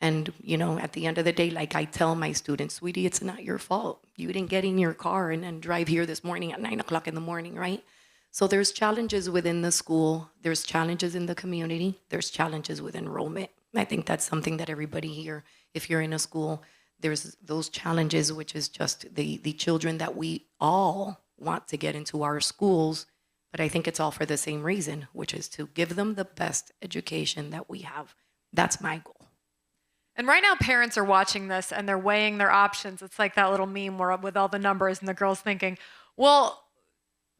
And, at the end of the day, like I tell my students, sweetie, it's not your fault. You didn't get in your car and drive here this morning at 9 o'clock in the morning, right? So there's challenges within the school. There's challenges in the community. There's challenges with enrollment. I think that's something that everybody here, if you're in a school, there's those challenges, which is just the children that we all want to get into our schools, but I think it's all for the same reason, which is to give them the best education that we have. That's my goal. And right now, parents are watching this and they're weighing their options. It's like that little meme where with all the numbers and the girl's thinking, well,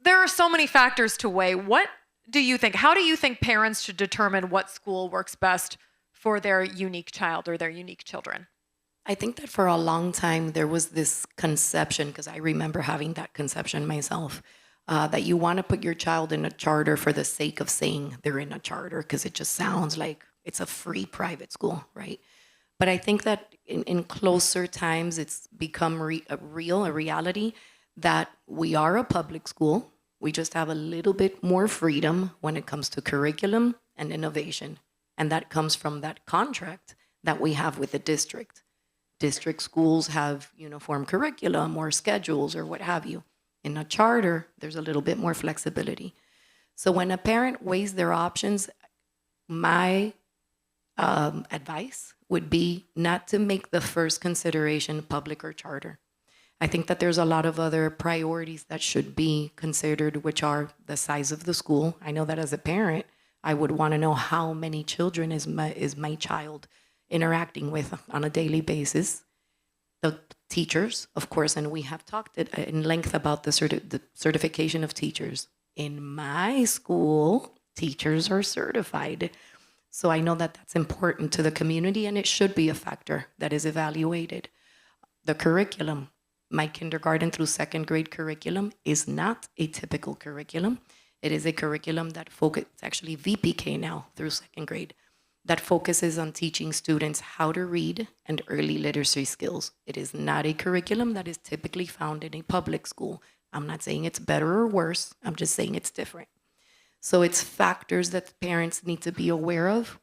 there are so many factors to weigh. What do you think? How do you think parents should determine what school works best for their unique child or their unique children? I think that for a long time, there was this conception, because I remember having that conception myself, that you want to put your child in a charter for the sake of saying they're in a charter, because it just sounds like it's a free private school, right? But I think that in closer times, it's become a reality that we are a public school. We just have a little bit more freedom when it comes to curriculum and innovation. And that comes from that contract that we have with the district. District schools have uniform curriculum or schedules or what have you. In a charter, there's a little bit more flexibility. So when a parent weighs their options, my advice would be not to make the first consideration public or charter. I think that there's a lot of other priorities that should be considered, which are the size of the school. I know that as a parent, I would want to know how many children is my child interacting with on a daily basis. The teachers, of course, and we have talked in length about the certification of teachers. In my school, teachers are certified. So I know that that's important to the community, and it should be a factor that is evaluated. The curriculum, my kindergarten through second grade curriculum is not a typical curriculum. It is a curriculum that focuses, actually VPK now through second grade, that focuses on teaching students how to read and early literacy skills. It is not a curriculum that is typically found in a public school. I'm not saying it's better or worse. I'm just saying it's different. So it's factors that parents need to be aware of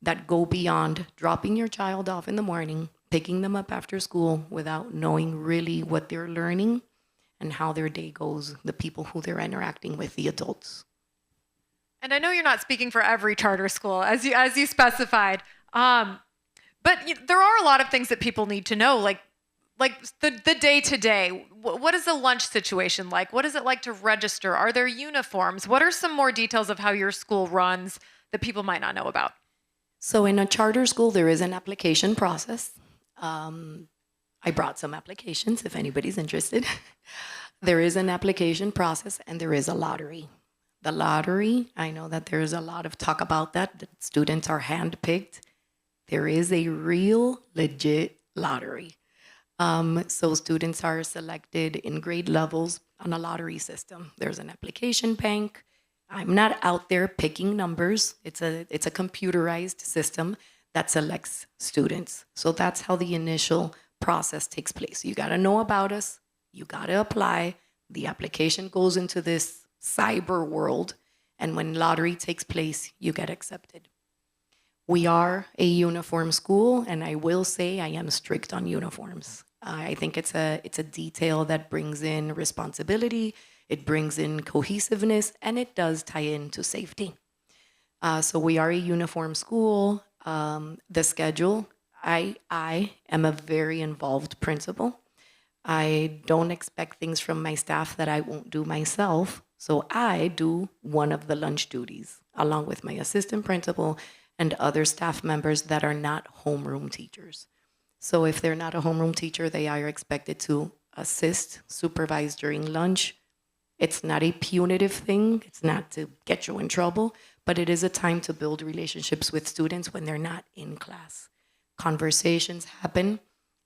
that go beyond dropping your child off in the morning, picking them up after school without knowing really what they're learning and how their day goes, the people who they're interacting with, the adults. And I know you're not speaking for every charter school, as you specified, but there are a lot of things that people need to know, like the day-to-day. What is the lunch situation like? What is it like to register? Are there uniforms? What are some more details of how your school runs that people might not know about? So in a charter school, there is an application process. I brought some applications if anybody's interested. There is an application process and there is a lottery. The lottery, I know that there is a lot of talk about that students are handpicked. There is a real, legit lottery. So students are selected in grade levels on a lottery system. There's an application bank. I'm not out there picking numbers. It's a computerized system that selects students. So that's how the initial process takes place. You got to know about us. You got to apply. The application goes into this cyber world. And when lottery takes place, you get accepted. We are a uniform school, and I will say I am strict on uniforms. I think it's a detail that brings in responsibility, it brings in cohesiveness, and it does tie into safety. So we are a uniform school. The schedule, I am a very involved principal. I don't expect things from my staff that I won't do myself. So I do one of the lunch duties, along with my assistant principal and other staff members that are not homeroom teachers. So if they're not a homeroom teacher, they are expected to assist, supervise during lunch. It's not a punitive thing. It's not to get you in trouble, but it is a time to build relationships with students when they're not in class. Conversations happen,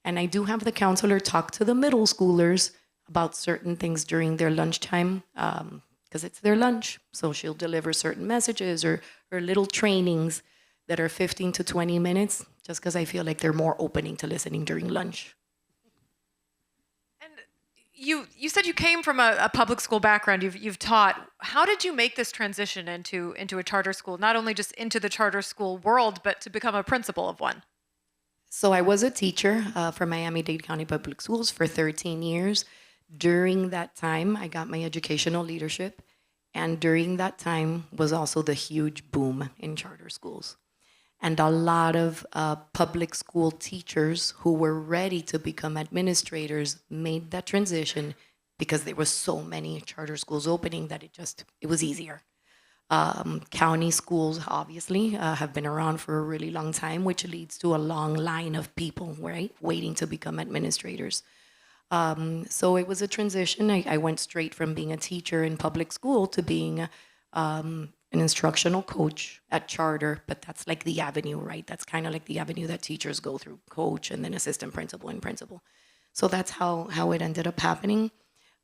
and I do have the counselor talk to the middle schoolers about certain things during their lunchtime, because it's their lunch. So she'll deliver certain messages or little trainings that are 15 to 20 minutes, just because I feel like they're more opening to listening during lunch. And you said you came from a public school background. You've taught. How did you make this transition into a charter school? Not only just into the charter school world, but to become a principal of one. So I was a teacher for Miami-Dade County Public Schools for 13 years. During that time, I got my educational leadership. And during that time was also the huge boom in charter schools. And a lot of public school teachers who were ready to become administrators made that transition because there were so many charter schools opening that it was easier. County schools, obviously, have been around for a really long time, which leads to a long line of people, right, waiting to become administrators. So it was a transition. I went straight from being a teacher in public school to being an instructional coach at charter, but that's like the avenue, right? That's kind of like the avenue that teachers go through, coach and then assistant principal and principal. So that's how it ended up happening.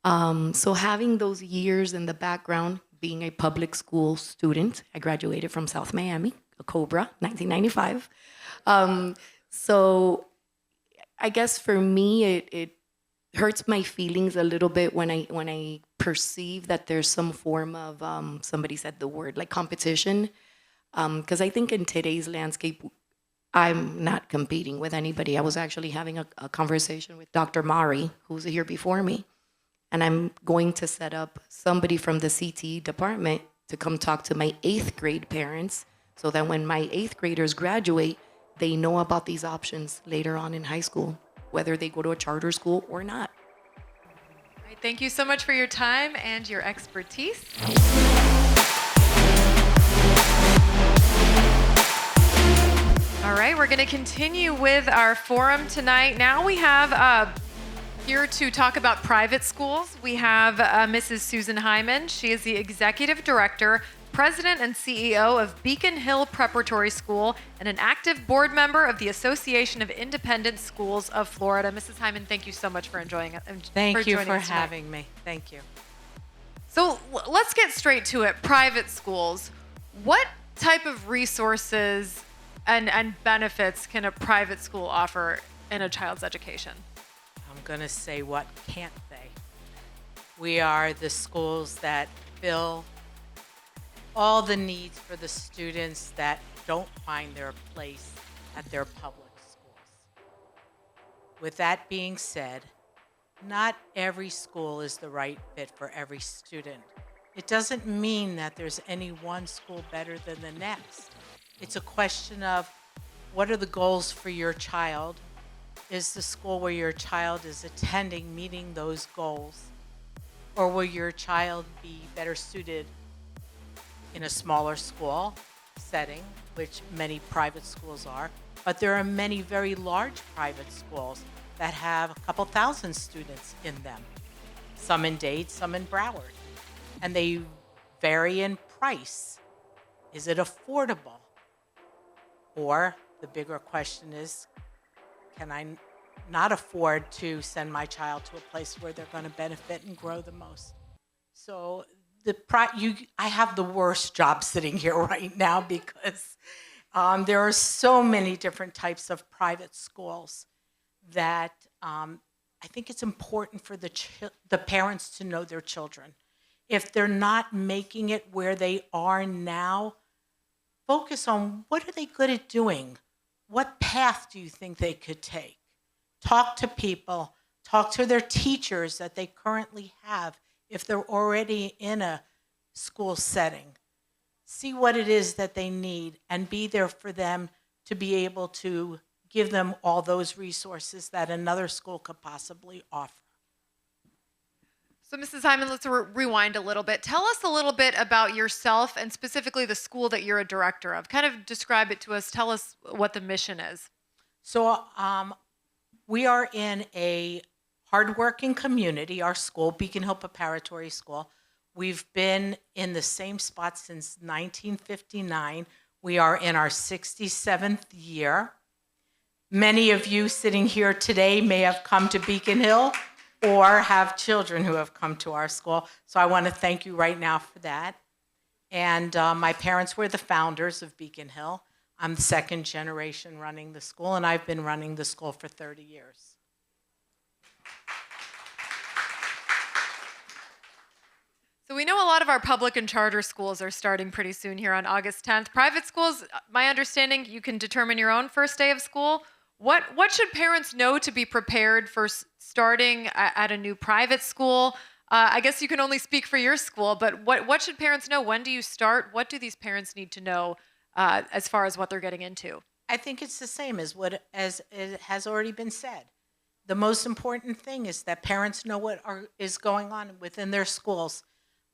So having those years in the background, being a public school student, I graduated from South Miami, a Cobra, 1995. So I guess for me, it hurts my feelings a little bit when I perceive that there's some form of, somebody said the word, like competition. Because I think in today's landscape, I'm not competing with anybody. I was actually having a conversation with Dr. Mari, who's here before me. And I'm going to set up somebody from the CTE department to come talk to my 8th grade parents so that when my 8th graders graduate, they know about these options later on in high school, whether they go to a charter school or not. All right, thank you so much for your time and your expertise. All right, we're going to continue with our forum tonight. Now we have here to talk about private schools. We have Mrs. Susan Hyman. She is the Executive Director, President and CEO of Beacon Hill Preparatory School and an active board member of the Association of Independent Schools of Florida. Mrs. Hyman, thank you so much for enjoying it. Thank you for having me. Thank you. So let's get straight to it. Private schools. What type of resources and benefits can a private school offer in a child's education? I'm going to say what can't they? We are the schools that fill all the needs for the students that don't find their place at their public schools. With that being said, not every school is the right fit for every student. It doesn't mean that there's any one school better than the next. It's a question of what are the goals for your child? Is the school where your child is attending meeting those goals? Or will your child be better suited in a smaller school setting, which many private schools are? But there are many very large private schools that have a couple thousand students in them, some in Dade, some in Broward. And they vary in price. Is it affordable? Or the bigger question is, can I not afford to send my child to a place where they're going to benefit and grow the most? So I have the worst job sitting here right now because there are so many different types of private schools that I think it's important for the parents to know their children. If they're not making it where they are now, focus on what are they good at doing? What path do you think they could take? Talk to people, talk to their teachers that they currently have if they're already in a school setting. See what it is that they need and be there for them to be able to give them all those resources that another school could possibly offer. So Mrs. Hyman, let's rewind a little bit. Tell us a little bit about yourself and specifically the school that you're a director of. Kind of describe it to us. Tell us what the mission is. So we are in a hardworking community, our school, Beacon Hill Preparatory School. We've been in the same spot since 1959. We are in our 67th year. Many of you sitting here today may have come to Beacon Hill or have children who have come to our school. So I want to thank you right now for that. And my parents were the founders of Beacon Hill. I'm the second generation running the school, and I've been running the school for 30 years. So we know a lot of our public and charter schools are starting pretty soon here on August 10th. Private schools, my understanding, you can determine your own first day of school. What should parents know to be prepared for starting at a new private school? I guess you can only speak for your school, but what should parents know? When do you start? What do these parents need to know as far as what they're getting into? I think it's the same as it has already been said. The most important thing is that parents know what is going on within their schools.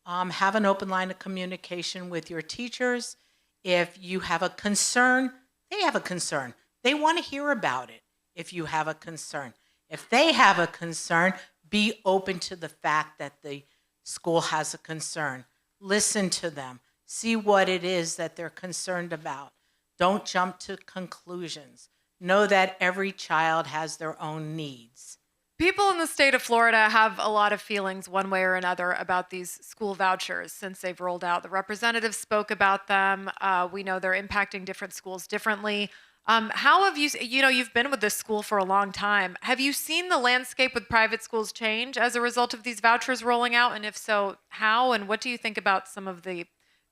Have an open line of communication with your teachers. If you have a concern, they have a concern. They want to hear about it if you have a concern. If they have a concern, be open to the fact that the school has a concern. Listen to them. See what it is that they're concerned about. Don't jump to conclusions. Know that every child has their own needs. People in the state of Florida have a lot of feelings one way or another about these school vouchers since they've rolled out. The representatives spoke about them. We know they're impacting different schools differently. How have you've been with this school for a long time. Have you seen the landscape with private schools change as a result of these vouchers rolling out? And if so, how? And what do you think about some of the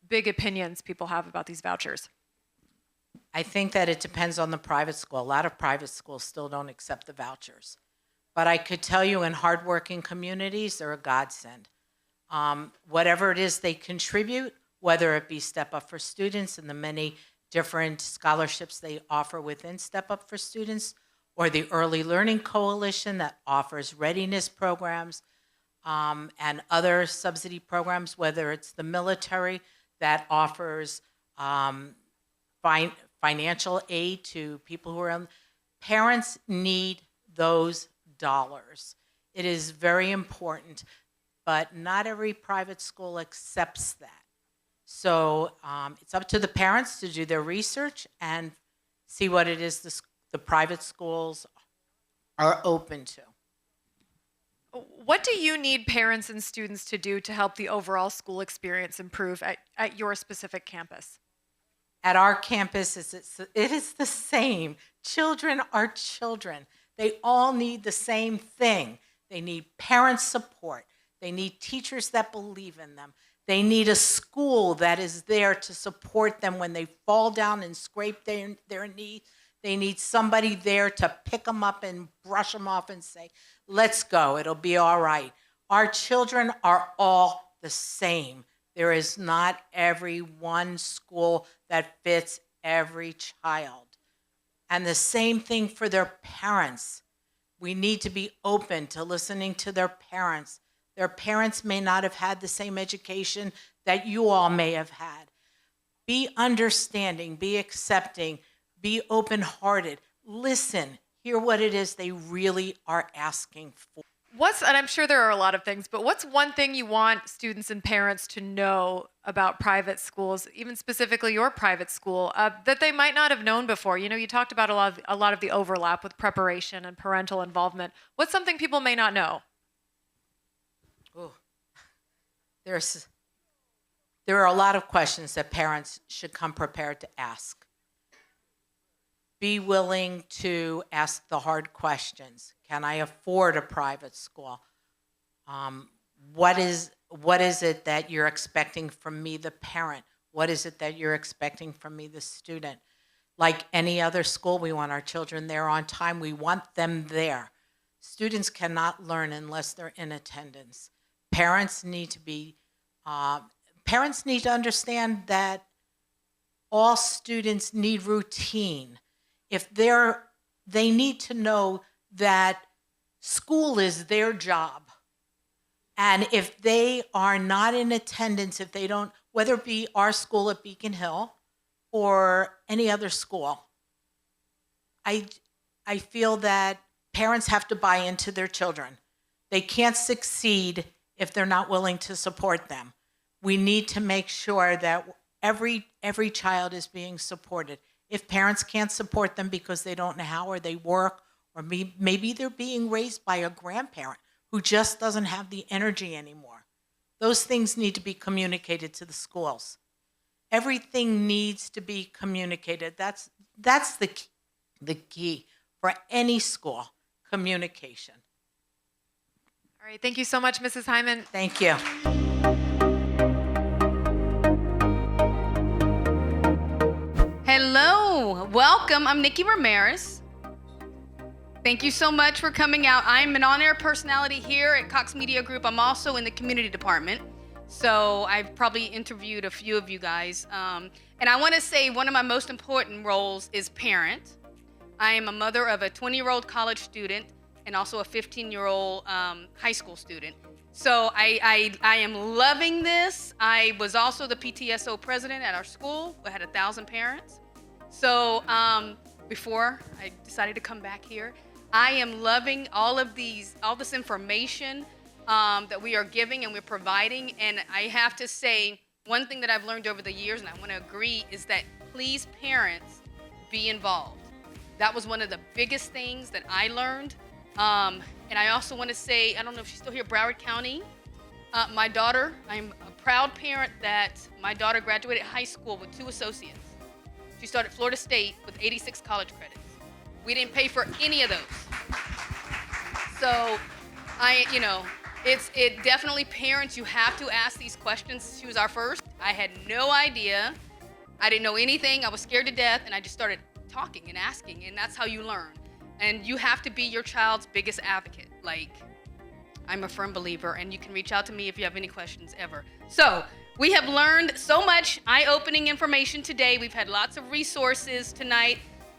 big opinions people have about these vouchers? I think that it depends on the private school. A lot of private schools still don't accept the vouchers. But I could tell you in hardworking communities, they're a godsend. Whatever it is they contribute, whether it be Step Up for Students and the many different scholarships they offer within Step Up for Students, or the Early Learning Coalition that offers readiness programs and other subsidy programs, whether it's the military that offers financial aid to people who are parents need those dollars. It is very important, but not every private school accepts that. So it's up to the parents to do their research and see what it is the private schools are open to. What do you need parents and students to do to help the overall school experience improve at your specific campus? At our campus, it is the same. Children are children. They all need the same thing. They need parent support. They need teachers that believe in them. They need a school that is there to support them when they fall down and scrape their knee. They need somebody there to pick them up and brush them off and say, let's go, it'll be all right. Our children are all the same. There is not every one school that fits every child. And the same thing for their parents. We need to be open to listening to their parents. Their parents may not have had the same education that you all may have had. Be understanding, be accepting, be open-hearted. Listen, hear what it is they really are asking for. And I'm sure there are a lot of things, but what's one thing you want students and parents to know about private schools, even specifically your private school, that they might not have known before? You know, you talked about a lot of the overlap with preparation and parental involvement. What's something people may not know? Ooh. There are a lot of questions that parents should come prepared to ask. Be willing to ask the hard questions. Can I afford a private school? What is it that you're expecting from me, the parent? What is it that you're expecting from me, the student? Like any other school, we want our children there on time. We want them there. Students cannot learn unless they're in attendance. Parents need to understand that all students need routine. If they need to know that school is their job. And if they are not in attendance, if they don't, whether it be our school at Beacon Hill or any other school, I feel that parents have to buy into their children. They can't succeed if they're not willing to support them. We need to make sure that every child is being supported. If parents can't support them because they don't know how, or they work, or maybe they're being raised by a grandparent who just doesn't have the energy anymore, those things need to be communicated to the schools. Everything needs to be communicated. That's the key for any school, communication. All right, thank you so much, Mrs. Hyman. Thank you. Hello, welcome. I'm Nikki Ramirez. Thank you so much for coming out. I'm an on-air personality here at Cox Media Group. I'm also in the community department. So I've probably interviewed a few of you guys. And I want to say one of my most important roles is parent. I am a mother of a 20-year-old college student and also a 15-year-old high school student. So I am loving this. I was also the PTSO president at our school. We had 1,000 parents. So before I decided to come back here, I am loving all this information that we are giving and we're providing. And I have to say, one thing that I've learned over the years, and I want to agree, is that please, parents, be involved. That was one of the biggest things that I learned. And I also want to say, I don't know if she's still here, Broward County. My daughter, I'm a proud parent that my daughter graduated high school with 2 associates. She started Florida State with 86 college credits. We didn't pay for any of those. So it definitely, parents, you have to ask these questions. She was our first. I had no idea. I didn't know anything. I was scared to death, and I just started talking and asking, and that's how you learn. And you have to be your child's biggest advocate. Like, I'm a firm believer, and you can reach out to me if you have any questions ever. So we have learned so much eye-opening information today. We've had lots of resources tonight.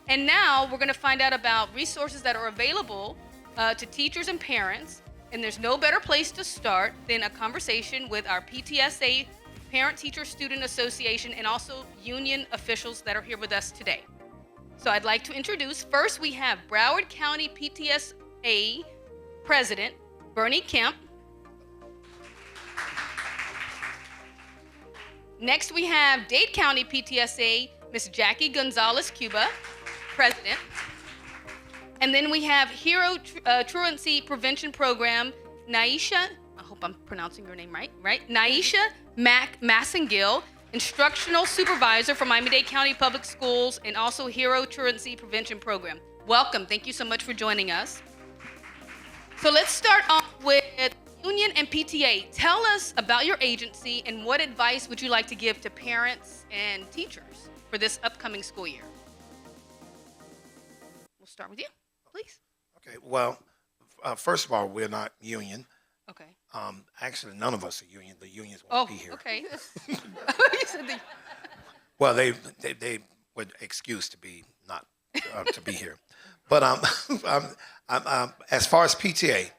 And now we're going to find out about resources that are available to teachers and parents. And there's no better place to start than a conversation with our PTSA, Parent Teacher Student Association, and also union officials that are here with us today. So I'd like to introduce, first we have Broward County PTSA President, Bernie Kemp. Next we have Dade County PTSA, Ms. Jackie Gonzalez-Cuba, President. And then we have Hero Truancy Prevention Program, Naisha, I hope I'm pronouncing your name right? Naisha Massengill, Instructional Supervisor for Miami-Dade County Public Schools, and also Hero Truancy Prevention Program. Welcome, thank you so much for joining us. So let's start off with Union and PTA. Tell us about your agency and what advice would you like to give to parents and teachers for this upcoming school year? We'll start with you, please. Okay, well, first of all, we're not union. Okay. Actually, none of us are union. The unions won't be here. Okay. You said the... Well, they were excused to be not to be here. But as far as PTA,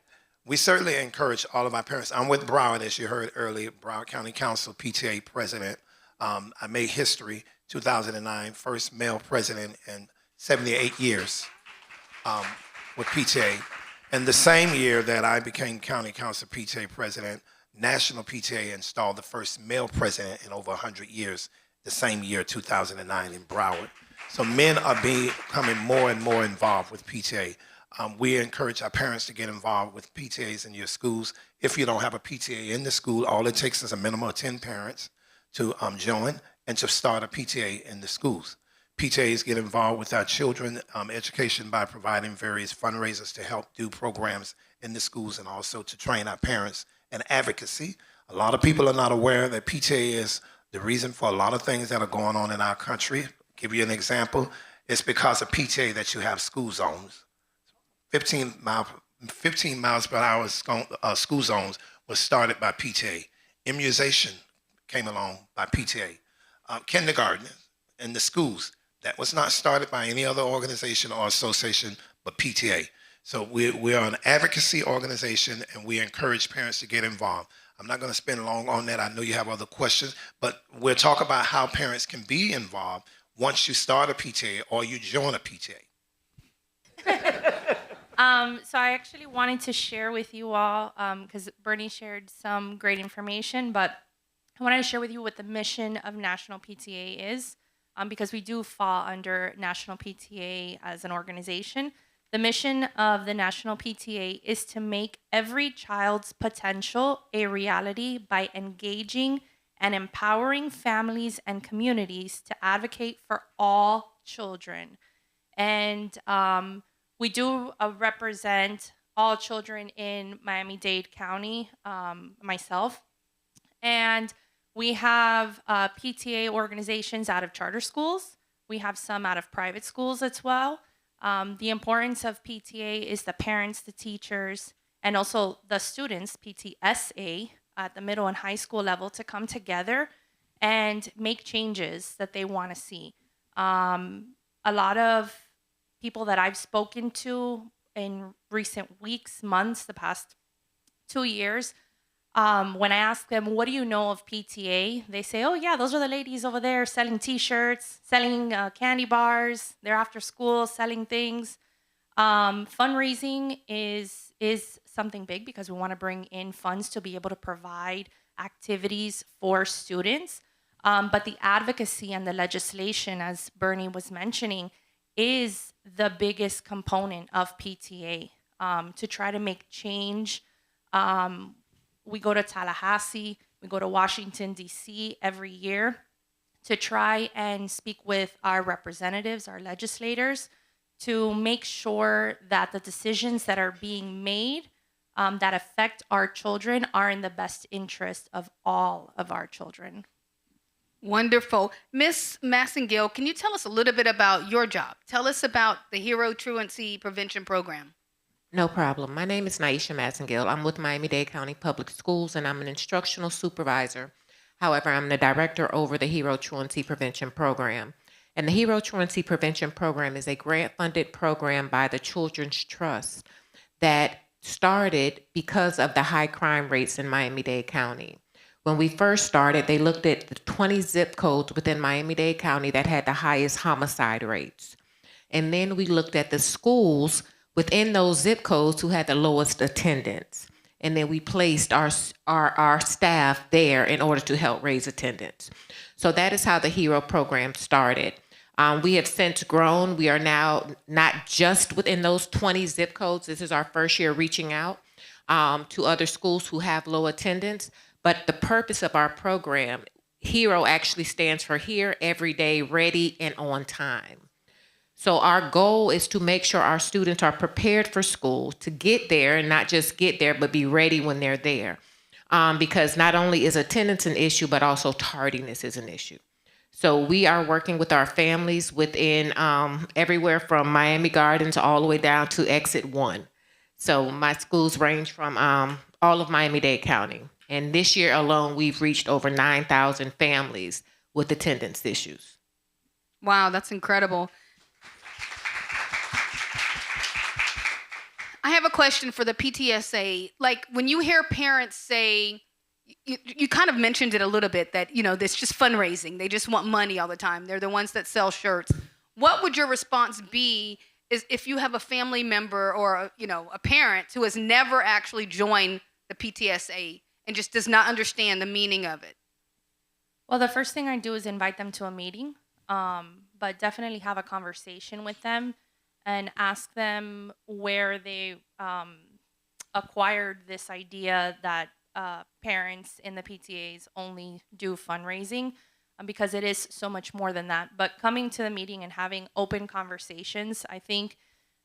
we certainly encourage all of our parents. I'm with Broward, as you heard earlier, Broward County Council PTA president. I made history, 2009, first male president in 78 years with PTA. And the same year that I became County Council PTA president, National PTA installed the first male president in over 100 years, the same year, 2009, in Broward. So men are becoming more and more involved with PTA. We encourage our parents to get involved with PTAs in your schools. If you don't have a PTA in the school, all it takes is a minimum of 10 parents to join and to start a PTA in the schools. PTAs get involved with our children education by providing various fundraisers to help do programs in the schools and also to train our parents in advocacy. A lot of people are not aware that PTA is the reason for a lot of things that are going on in our country. I'll give you an example. It's because of PTA that you have school zones. 15 miles per hour school zones was started by PTA. Immunization came along by PTA. Kindergarten in the schools, that was not started by any other organization or association but PTA. So we are an advocacy organization, and we encourage parents to get involved. I'm not going to spend long on that. I know you have other questions, but we'll talk about how parents can be involved once you start a PTA or you join a PTA. So I actually wanted to share with you all, because Bernie shared some great information, but I wanted to share with you what the mission of National PTA is, because we do fall under National PTA as an organization. The mission of the National PTA is to make every child's potential a reality by engaging and empowering families and communities to advocate for all children. And we do represent all children in Miami-Dade County, myself. And we have PTA organizations out of charter schools. We have some out of private schools as well. The importance of PTA is the parents, the teachers, and also the students, PTSA, at the middle and high school level to come together and make changes that they want to see. A lot of people that I've spoken to in recent weeks, months, the past 2 years, when I ask them, what do you know of PTA? They say, oh yeah, those are the ladies over there selling t-shirts, selling candy bars. They're after school selling things. Fundraising is something big because we want to bring in funds to be able to provide activities for students. But the advocacy and the legislation, as Bernie was mentioning, is the biggest component of PTA to try to make change. We go to Tallahassee, we go to Washington, D.C. every year to try and speak with our representatives, our legislators, to make sure that the decisions that are being made that affect our children are in the best interest of all of our children. Wonderful. Miss Massengale, can you tell us a little bit about your job? Tell us about the Hero Truancy Prevention Program. No problem. My name is Naisha Massengale. I'm with Miami-Dade County Public Schools, and I'm an instructional supervisor. However, I'm the director over the Hero Truancy Prevention Program. And the Hero Truancy Prevention Program is a grant-funded program by the Children's Trust that started because of the high crime rates in Miami-Dade County. When we first started, they looked at the 20 zip codes within Miami-Dade County that had the highest homicide rates. And then we looked at the schools within those zip codes who had the lowest attendance. And then we placed our staff there in order to help raise attendance. So that is how the HERO program started. We have since grown. We are now not just within those 20 zip codes. This is our first year reaching out to other schools who have low attendance. But the purpose of our program, HERO actually stands for Here, Every Day, Ready, and On Time. So our goal is to make sure our students are prepared for school, to get there and not just get there, but be ready when they're there. Because not only is attendance an issue, but also tardiness is an issue. So we are working with our families within everywhere from Miami Gardens all the way down to Exit 1. So my schools range from all of Miami-Dade County. And this year alone, we've reached over 9,000 families with attendance issues. Wow, that's incredible. I have a question for the PTSA. Like when you hear parents say, you kind of mentioned it a little bit that, you know, it's just fundraising. They just want money all the time. They're the ones that sell shirts. What would your response be is if you have a family member or, you know, a parent who has never actually joined the PTSA and just does not understand the meaning of it? Well, the first thing I do is invite them to a meeting, but definitely have a conversation with them and ask them where they acquired this idea that parents in the PTAs only do fundraising, because it is so much more than that. But coming to the meeting and having open conversations, I think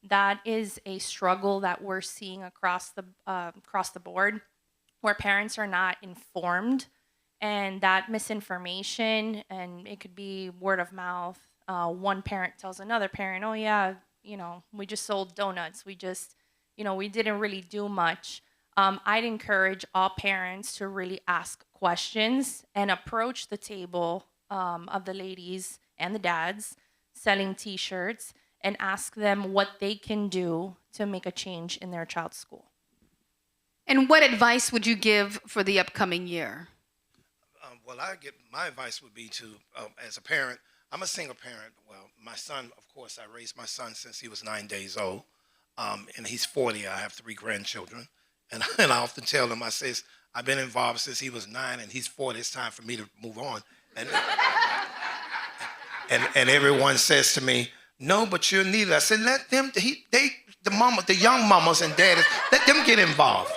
that is a struggle that we're seeing across the board, where parents are not informed, and that misinformation, and it could be word of mouth. One parent tells another parent, oh yeah, you know, we just sold donuts. We just, you know, we didn't really do much. I'd encourage all parents to really ask questions and approach the table of the ladies and the dads selling t-shirts and ask them what they can do to make a change in their child's school. And what advice would you give for the upcoming year? Well, my advice would be to, as a parent, I'm a single parent. Well, my son, of course, I raised my son since he was 9 days old, and he's 40. I have 3 grandchildren, and I often tell him, I says, I've been involved since he was 9, and he's 40. It's time for me to move on. And everyone says to me, no, but you're neither. I said, let them, the young mamas and daddies, let them get involved.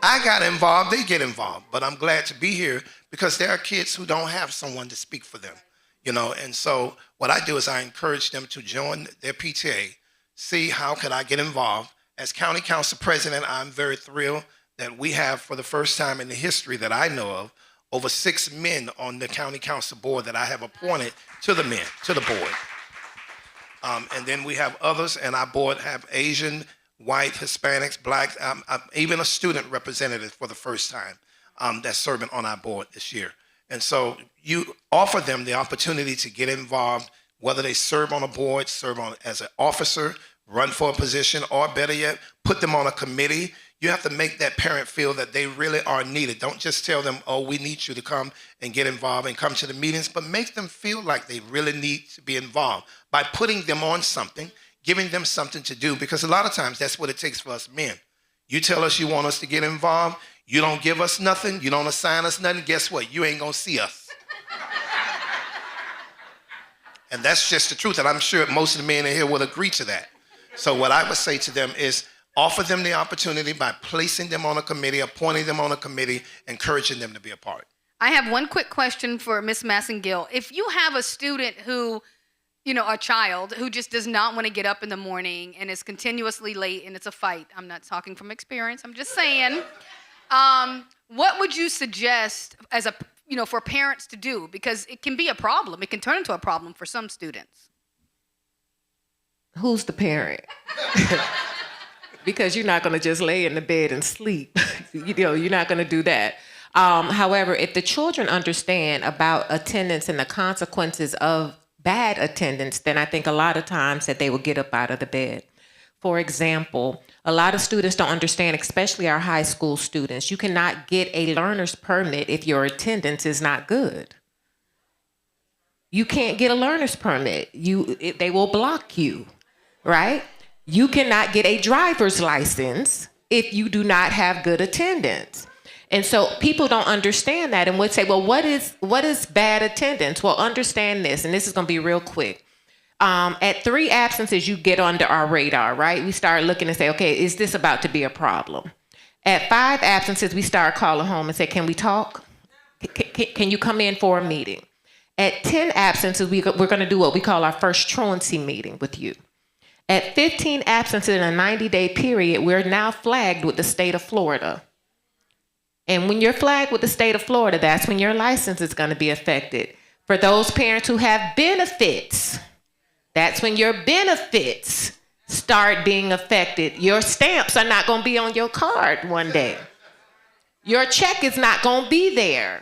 I got involved, they get involved. But I'm glad to be here because there are kids who don't have someone to speak for them, you know. And so what I do is I encourage them to join their PTA, see how can I get involved. As county council president, I'm very thrilled that we have, for the first time in the history that I know of, over 6 men on the county council board that I have appointed to the board. And then we have others, and our board have Asian, white, Hispanics, blacks, even a student representative for the first time. that's serving on our board this year. And so you offer them the opportunity to get involved, whether they serve on a board, serve on as an officer, run for a position, or better yet, put them on a committee. You have to make that parent feel that they really are needed. Don't just tell them, oh, we need you to come and get involved and come to the meetings, but make them feel like they really need to be involved by putting them on something, giving them something to do, because a lot of times that's what it takes for us men. You tell us you want us to get involved, you don't give us nothing, you don't assign us nothing, guess what? You ain't gonna see us. And that's just the truth, and I'm sure most of the men in here will agree to that. So what I would say to them is offer them the opportunity by placing them on a committee, appointing them on a committee, encouraging them to be a part. I have one quick question for Ms. Massengill. If you have a student who, a child who just does not want to get up in the morning and is continuously late and it's a fight, I'm not talking from experience, I'm just saying, what would you suggest as for parents to do? Because it can be a problem. It can turn into a problem for some students. Who's the parent? Because you're not going to just lay in the bed and sleep. You're not going to do that. However, if the children understand about attendance and the consequences of bad attendance, then I think a lot of times that they will get up out of the bed. For example, a lot of students don't understand, especially our high school students, you cannot get a learner's permit if your attendance is not good. You can't get a learner's permit. They will block you, right? You cannot get a driver's license if you do not have good attendance. And so people don't understand that and would say, well, what is bad attendance? Well, understand this, and this is going to be real quick. At 3 absences, you get under our radar, right? We start looking and say, okay, is this about to be a problem? At 5 absences, we start calling home and say, can we talk? Can you come in for a meeting? At 10 absences, we're going to do what we call our first truancy meeting with you. At 15 absences in a 90-day period, we're now flagged with the state of Florida. And when you're flagged with the state of Florida, that's when your license is going to be affected. For those parents who have benefits, that's when your benefits start being affected. Your stamps are not going to be on your card one day. Your check is not going to be there.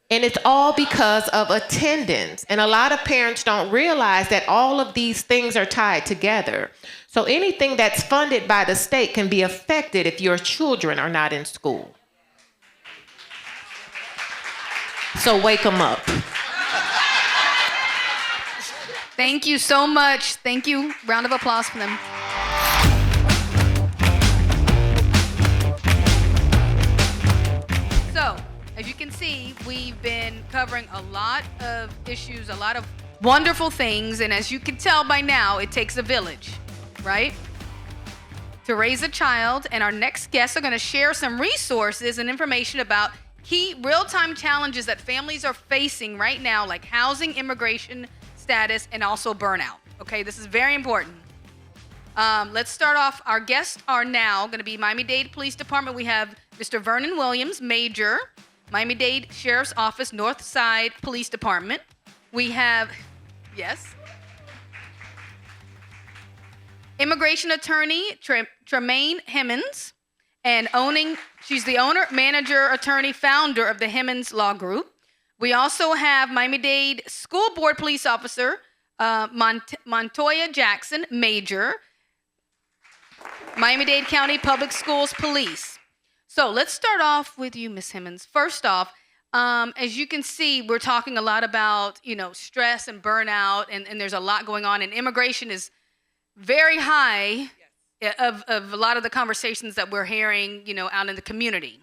And it's all because of attendance. And a lot of parents don't realize that all of these things are tied together. So anything that's funded by the state can be affected if your children are not in school. So wake them up. Thank you so much. Thank you. Round of applause for them. So, as you can see, we've been covering a lot of issues, a lot of wonderful things, and as you can tell by now, it takes a village, right? To raise a child, and our next guests are going to share some resources and information about key real-time challenges that families are facing right now, like housing, immigration status, and also burnout. Okay, this is very important. Let's start off. Our guests are now going to be Miami-Dade Police Department. We have Mr. Vernon Williams, Major, Miami-Dade Sheriff's Office, North Side Police Department. We have, yes, Immigration Attorney Tremaine Hemmons, and she's the owner, manager, attorney, founder of the Hemmons Law Group. We also have Miami-Dade School Board Police Officer Montoya Jackson, Major, Miami-Dade County Public Schools Police. So let's start off with you, Ms. Hemmons. First off, as you can see, we're talking a lot about, stress and burnout, and there's a lot going on, and immigration is very high of a lot of the conversations that we're hearing, out in the community.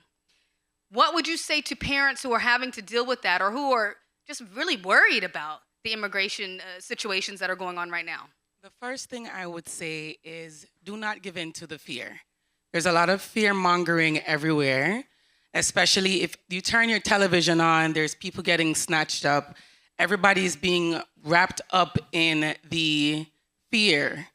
What would you say to parents who are having to deal with that or who are just really worried about the immigration situations that are going on right now? The first thing I would say is do not give in to the fear. There's a lot of fear mongering everywhere, especially if you turn your television on, there's people getting snatched up. Everybody's being wrapped up in the fear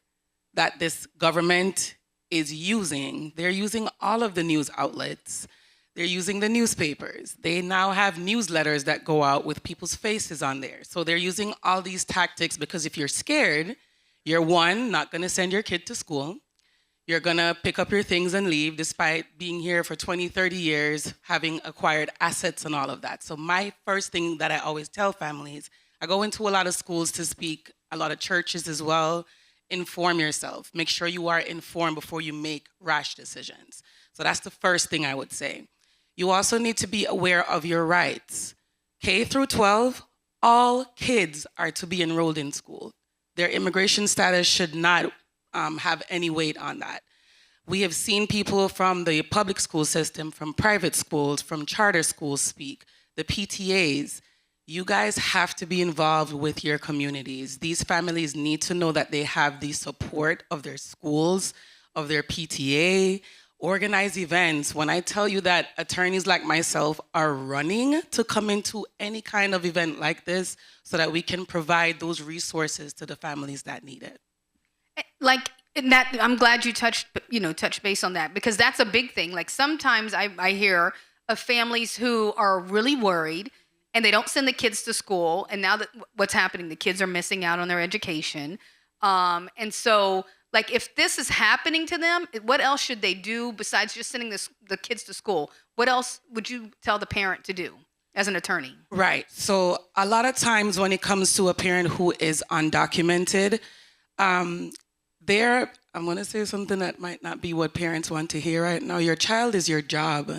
that this government is using. They're using all of the news outlets. They're using the newspapers. They now have newsletters that go out with people's faces on there. So they're using all these tactics because if you're scared, you're one, not gonna send your kid to school. You're going to pick up your things and leave despite being here for 20, 30 years, having acquired assets and all of that. So my first thing that I always tell families, I go into a lot of schools to speak, a lot of churches as well. Inform yourself. Make sure you are informed before you make rash decisions. So that's the first thing I would say. You also need to be aware of your rights. K through 12, all kids are to be enrolled in school. Their immigration status should not have any weight on that. We have seen people from the public school system, from private schools, from charter schools speak, the PTAs. You guys have to be involved with your communities. These families need to know that they have the support of their schools, of their PTA, organize events. When I tell you that attorneys like myself are running to come into any kind of event like this so that we can provide those resources to the families that need it. Like in that, I'm glad you touched base on that, because that's a big thing. Like sometimes I hear of families who are really worried and they don't send the kids to school. And now that what's happening, the kids are missing out on their education. And so like if this is happening to them, what else should they do besides just sending the kids to school? What else would you tell the parent to do as an attorney? Right. So a lot of times when it comes to a parent who is undocumented, I'm going to say something that might not be what parents want to hear right now. Your child is your job.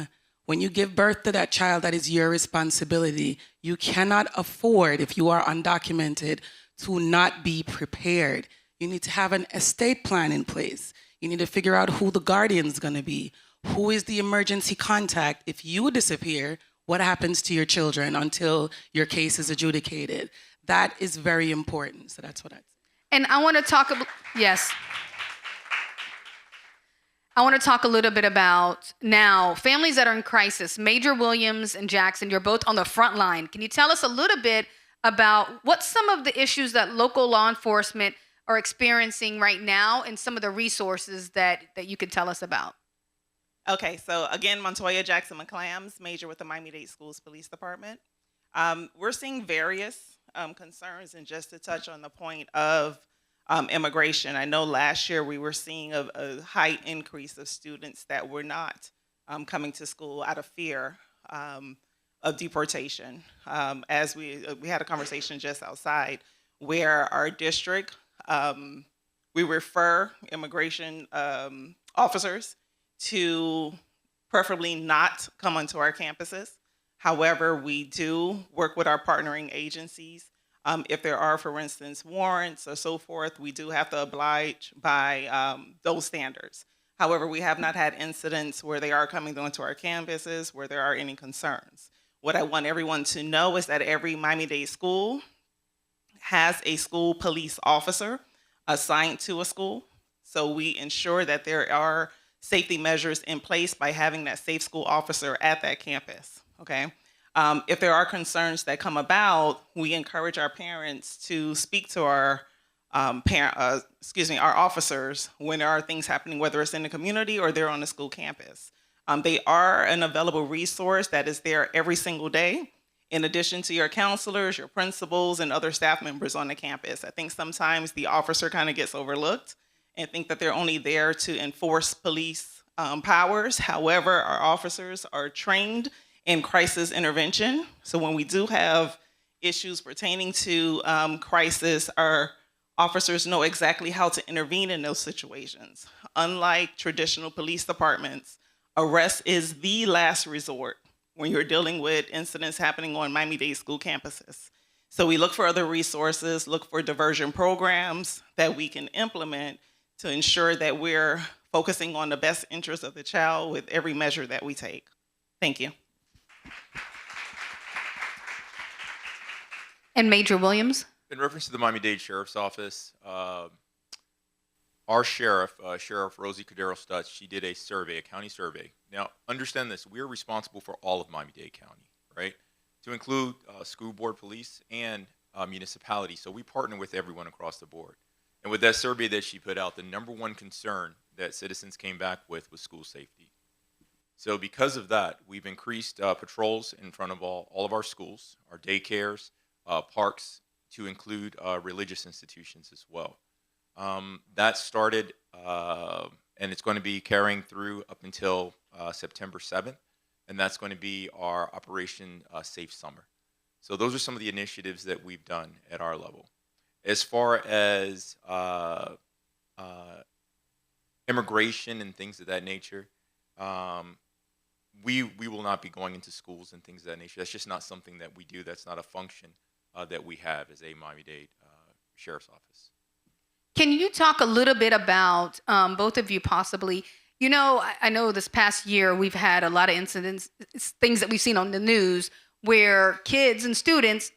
When you give birth to that child, that is your responsibility. You cannot afford, if you are undocumented, to not be prepared. You need to have an estate plan in place. You need to figure out who the guardian is going to be. Who is the emergency contact? If you disappear, what happens to your children until your case is adjudicated? That is very important. So that's what I'd say. And I want to talk about, yes. I want to talk a little bit about now families that are in crisis. Major Williams and Jackson, you're both on the front line. Can you tell us a little bit about what some of the issues that local law enforcement are experiencing right now and some of the resources that you could tell us about? Okay, so again, Montoya Jackson McClams, major with the Miami-Dade Schools Police Department. We're seeing various concerns, and just to touch on the point of immigration, I know last year we were seeing a high increase of students that were not coming to school out of fear of deportation. As we had a conversation just outside where our district, we refer immigration officers to preferably not come onto our campuses. However, we do work with our partnering agencies. If there are, for instance, warrants or so forth, we do have to oblige by those standards. However, we have not had incidents where they are coming onto our campuses where there are any concerns. What I want everyone to know is that every Miami-Dade school has a school police officer assigned to a school. So we ensure that there are safety measures in place by having that safe school officer at that campus, okay? If there are concerns that come about, we encourage our parents to speak to our our officers when there are things happening, whether it's in the community or they're on the school campus. They are an available resource that is there every single day, in addition to your counselors, your principals, and other staff members on the campus. I think sometimes the officer kind of gets overlooked and think that they're only there to enforce police powers. However, our officers are trained in crisis intervention. So when we do have issues pertaining to crisis, our officers know exactly how to intervene in those situations. Unlike traditional police departments, arrest is the last resort when you're dealing with incidents happening on Miami-Dade school campuses. So we look for other resources, look for diversion programs that we can implement to ensure that we're focusing on the best interest of the child with every measure that we take. Thank you. And Major Williams? In reference to the Miami-Dade Sheriff's Office, our sheriff, Sheriff Rosie Cordero-Stutz, she did a survey, a county survey. Now, understand this, we're responsible for all of Miami-Dade County, right? To include school board police and municipality. So we partner with everyone across the board. And with that survey that she put out, the #1 concern that citizens came back with was school safety. So because of that, we've increased patrols in front of all of our schools, our daycares, parks, to include religious institutions as well. That started and it's going to be carrying through up until September 7th, and that's going to be our Operation Safe Summer. So those are some of the initiatives that we've done at our level. As far as immigration and things of that nature, we will not be going into schools and things of that nature. That's just not something that we do. That's not a function that we have as a Miami-Dade Sheriff's Office. Can you talk a little bit about, both of you possibly, you know, I know this past year we've had a lot of incidents, things that we've seen on the news where kids and students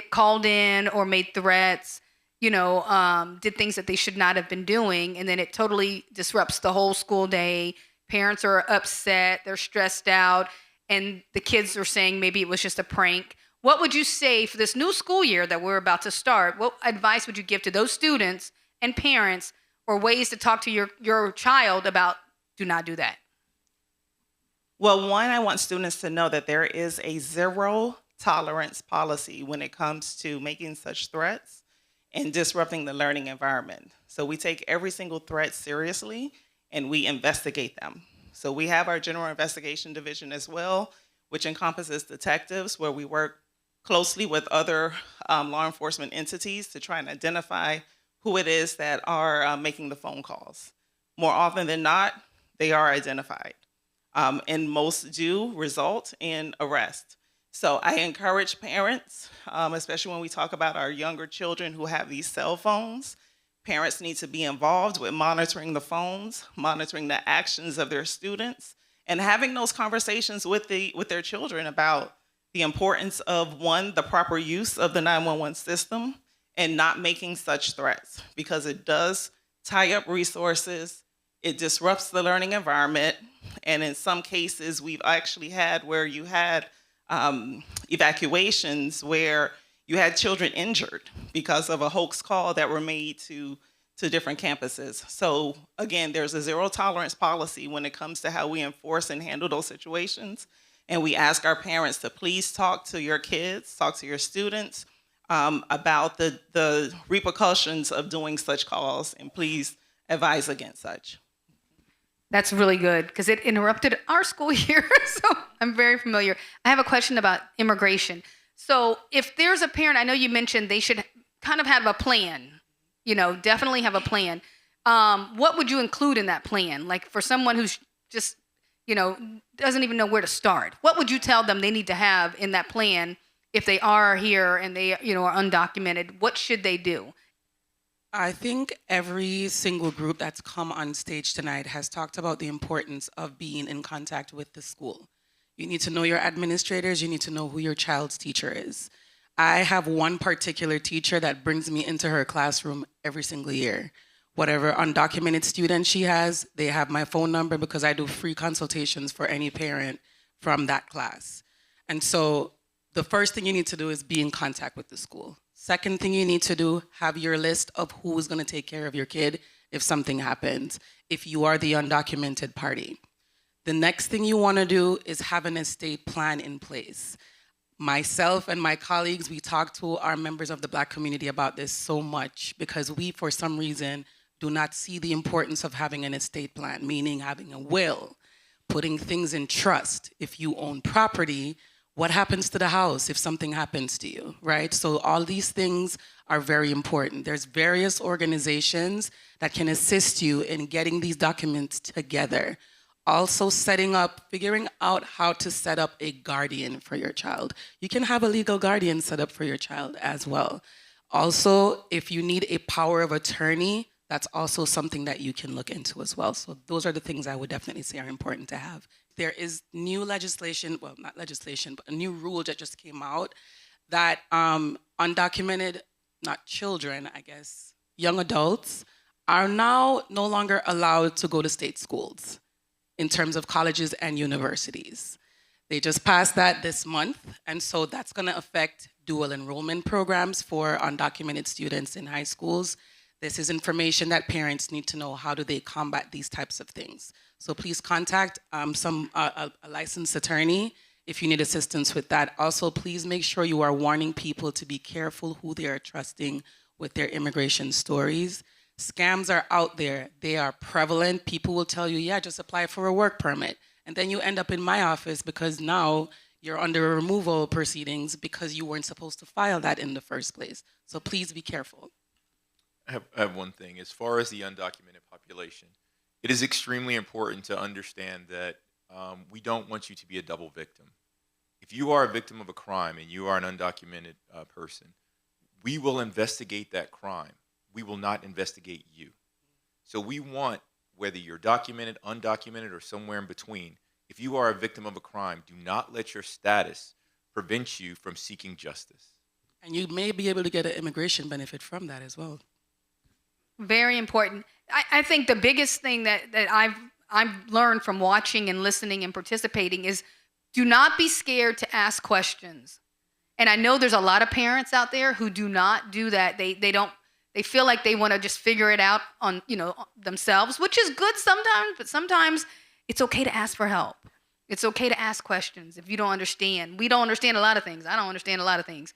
called in or made threats, you know, did things that they should not have been doing, and then it totally disrupts the whole school day. Parents are upset, they're stressed out, and the kids are saying maybe it was just a prank. What would you say for this new school year that we're about to start? What advice would you give to those students and parents, or ways to talk to your child about do not do that? Well, one, I want students to know that there is a zero tolerance policy when it comes to making such threats and disrupting the learning environment. So we take every single threat seriously and we investigate them. So we have our General Investigation Division as well, which encompasses detectives, where we work closely with other law enforcement entities to try and identify who it is that are making the phone calls. More often than not, they are identified. And most do result in arrest. So I encourage parents, especially when we talk about our younger children who have these cell phones, parents need to be involved with monitoring the phones, monitoring the actions of their students, and having those conversations with their children about the importance of, one, the proper use of the 911 system, and not making such threats, because it does tie up resources, it disrupts the learning environment, and in some cases we've actually had where you had evacuations where you had children injured because of a hoax call that were made to different campuses. So again, there's a zero tolerance policy when it comes to how we enforce and handle those situations. And we ask our parents to please talk to your kids, talk to your students about the repercussions of doing such calls, and please advise against such. That's really good, because it interrupted our school year, so I'm very familiar. I have a question about immigration. So if there's a parent, I know you mentioned they should kind of have a plan, you know, definitely have a plan. What would you include in that plan? Like for someone who's just, you know, doesn't even know where to start, what would you tell them they need to have in that plan if they are here and they, you know, are undocumented? What should they do? I think every single group that's come on stage tonight has talked about the importance of being in contact with the school. You need to know your administrators, you need to know who your child's teacher is. I have one particular teacher that brings me into her classroom every single year. Whatever undocumented student she has, they have my phone number, because I do free consultations for any parent from that class. And so the first thing you need to do is be in contact with the school. Second thing you need to do, have your list of who's going to take care of your kid if something happens, if you are the undocumented party. The next thing you want to do is have an estate plan in place. Myself and my colleagues, we talk to our members of the Black community about this so much, because we, for some reason, do not see the importance of having an estate plan, meaning having a will, putting things in trust. If you own property, what happens to the house if something happens to you, right? So all these things are very important. There's various organizations that can assist you in getting these documents together. Also figuring out how to set up a guardian for your child. You can have a legal guardian set up for your child as well. Also, if you need a power of attorney, that's also something that you can look into as well. So those are the things I would definitely say are important to have. There is new legislation, well, not legislation, but a new rule that just came out that undocumented, not children, I guess, young adults are now no longer allowed to go to state schools in terms of colleges and universities. They just passed that this month, and so that's gonna affect dual enrollment programs for undocumented students in high schools. This is information that parents need to know. How do they combat these types of things? So please contact a licensed attorney if you need assistance with that. Also, please make sure you are warning people to be careful who they are trusting with their immigration stories. Scams are out there. They are prevalent. People will tell you, yeah, just apply for a work permit. And then you end up in my office because now you're under removal proceedings because you weren't supposed to file that in the first place. So please be careful. I have one thing. As far as the undocumented population, it is extremely important to understand that we don't want you to be a double victim. If you are a victim of a crime and you are an undocumented person, we will investigate that crime. We will not investigate you. So we want, whether you're documented, undocumented, or somewhere in between, if you are a victim of a crime, do not let your status prevent you from seeking justice. And you may be able to get an immigration benefit from that as well. Very important. I think the biggest thing that I've learned from watching and listening and participating is do not be scared to ask questions. And I know there's a lot of parents out there who do not do that. They feel like they want to just figure it out on, themselves, which is good sometimes, but sometimes it's okay to ask for help. It's okay to ask questions if you don't understand. We don't understand a lot of things. I don't understand a lot of things.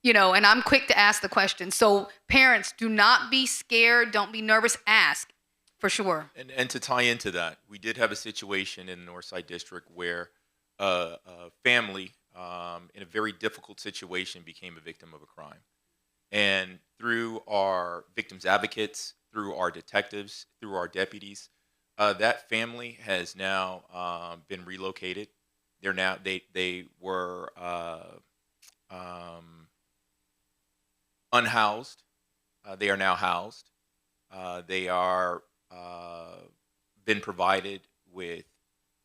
And I'm quick to ask the question. So parents, do not be scared. Don't be nervous. Ask, for sure. And to tie into that, we did have a situation in the Northside District where a family in a very difficult situation became a victim of a crime. And through our victims advocates, through our detectives, through our deputies, that family has now been relocated. They were unhoused. They are now housed. They are been provided with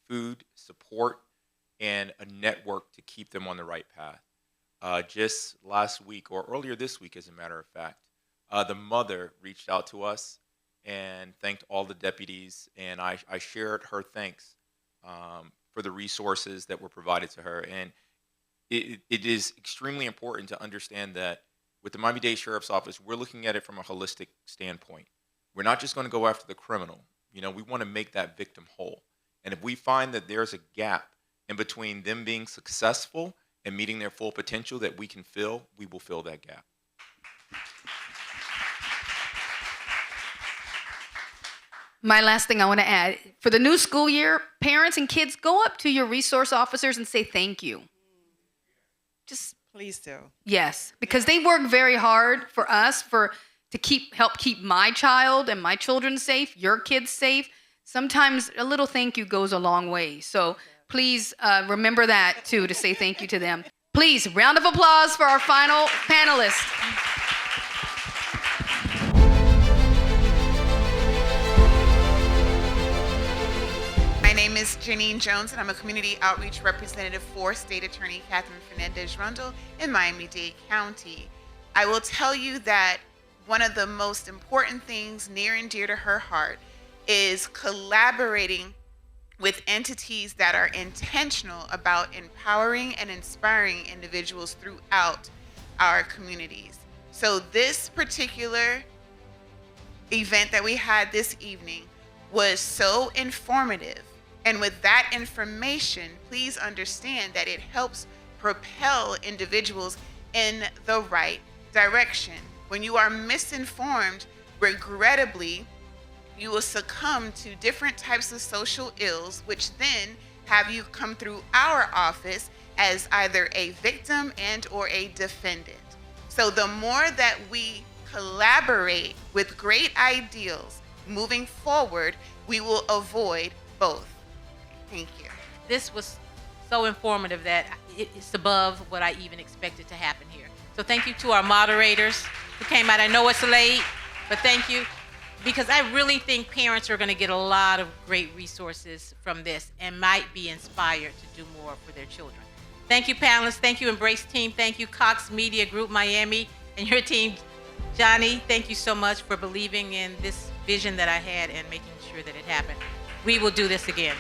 food, support, and a network to keep them on the right path. Just last week, or earlier this week, as a matter of fact, the mother reached out to us and thanked all the deputies, and I shared her thanks for the resources that were provided to her. And it is extremely important to understand that with the Miami-Dade Sheriff's Office, we're looking at it from a holistic standpoint. We're not just going to go after the criminal. We want to make that victim whole. And if we find that there's a gap in between them being successful and meeting their full potential that we can fill, we will fill that gap. My last thing I want to add, for the new school year, parents and kids, go up to your resource officers and say thank you. Just please do. Yes, because they work very hard for us to help keep my child and my children safe, your kids safe. Sometimes a little thank you goes a long way. So please remember that too, to say thank you to them. Please, round of applause for our final panelist. My name is Janine Jones, and I'm a community outreach representative for State Attorney Catherine Fernandez-Rundle in Miami-Dade County. I will tell you that one of the most important things near and dear to her heart is collaborating with entities that are intentional about empowering and inspiring individuals throughout our communities. So this particular event that we had this evening was so informative. And with that information, please understand that it helps propel individuals in the right direction. When you are misinformed, regrettably, you will succumb to different types of social ills, which then have you come through our office as either a victim and or a defendant. So the more that we collaborate with great ideals moving forward, we will avoid both. Thank you. This was so informative that it's above what I even expected to happen here. So thank you to our moderators who came out. I know it's late, but thank you, because I really think parents are going to get a lot of great resources from this and might be inspired to do more for their children. Thank you, panelists. Thank you, Embrace Team. Thank you, Cox Media Group Miami and your team. Johnny, thank you so much for believing in this vision that I had and making sure that it happened. We will do this again.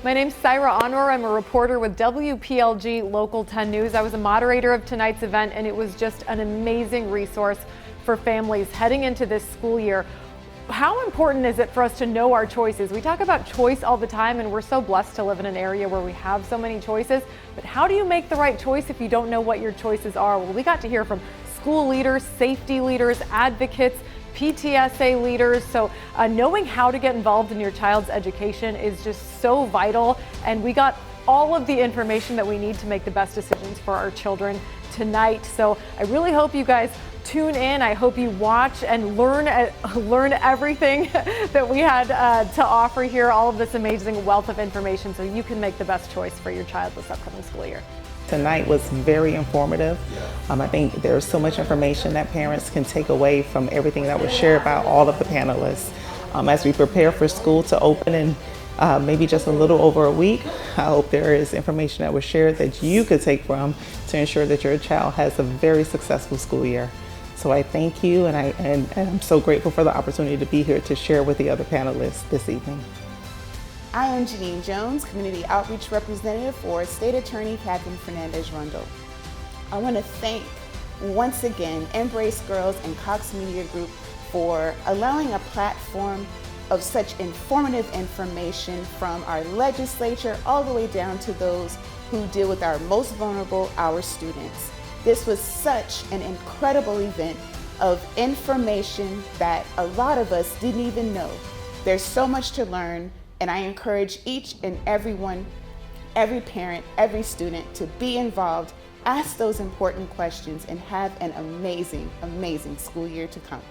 My name's Saira Anwer. I'm a reporter with WPLG Local 10 News. I was a moderator of tonight's event, and it was just an amazing resource for families heading into this school year. How important is it for us to know our choices? We talk about choice all the time, and we're so blessed to live in an area where we have so many choices. But how do you make the right choice if you don't know what your choices are? Well, we got to hear from school leaders, safety leaders, advocates, PTSA leaders. So knowing how to get involved in your child's education is just so vital. And we got all of the information that we need to make the best decisions for our children tonight. So I really hope you guys tune in. I hope you watch and learn everything that we had to offer here, all of this amazing wealth of information, so you can make the best choice for your child this upcoming school year. Tonight was very informative. I think there's so much information that parents can take away from everything that was shared by all of the panelists. As we prepare for school to open in maybe just a little over a week, I hope there is information that was shared that you could take from to ensure that your child has a very successful school year. So I thank you, and I'm so grateful for the opportunity to be here to share with the other panelists this evening. I am Janine Jones, Community Outreach Representative for State Attorney Catherine Fernandez-Rundle. I want to thank, once again, Embrace Girls and Cox Media Group for allowing a platform of such informative information from our legislature all the way down to those who deal with our most vulnerable, our students. This was such an incredible event of information that a lot of us didn't even know. There's so much to learn, and I encourage each and everyone, every parent, every student to be involved, ask those important questions, and have an amazing, amazing school year to come.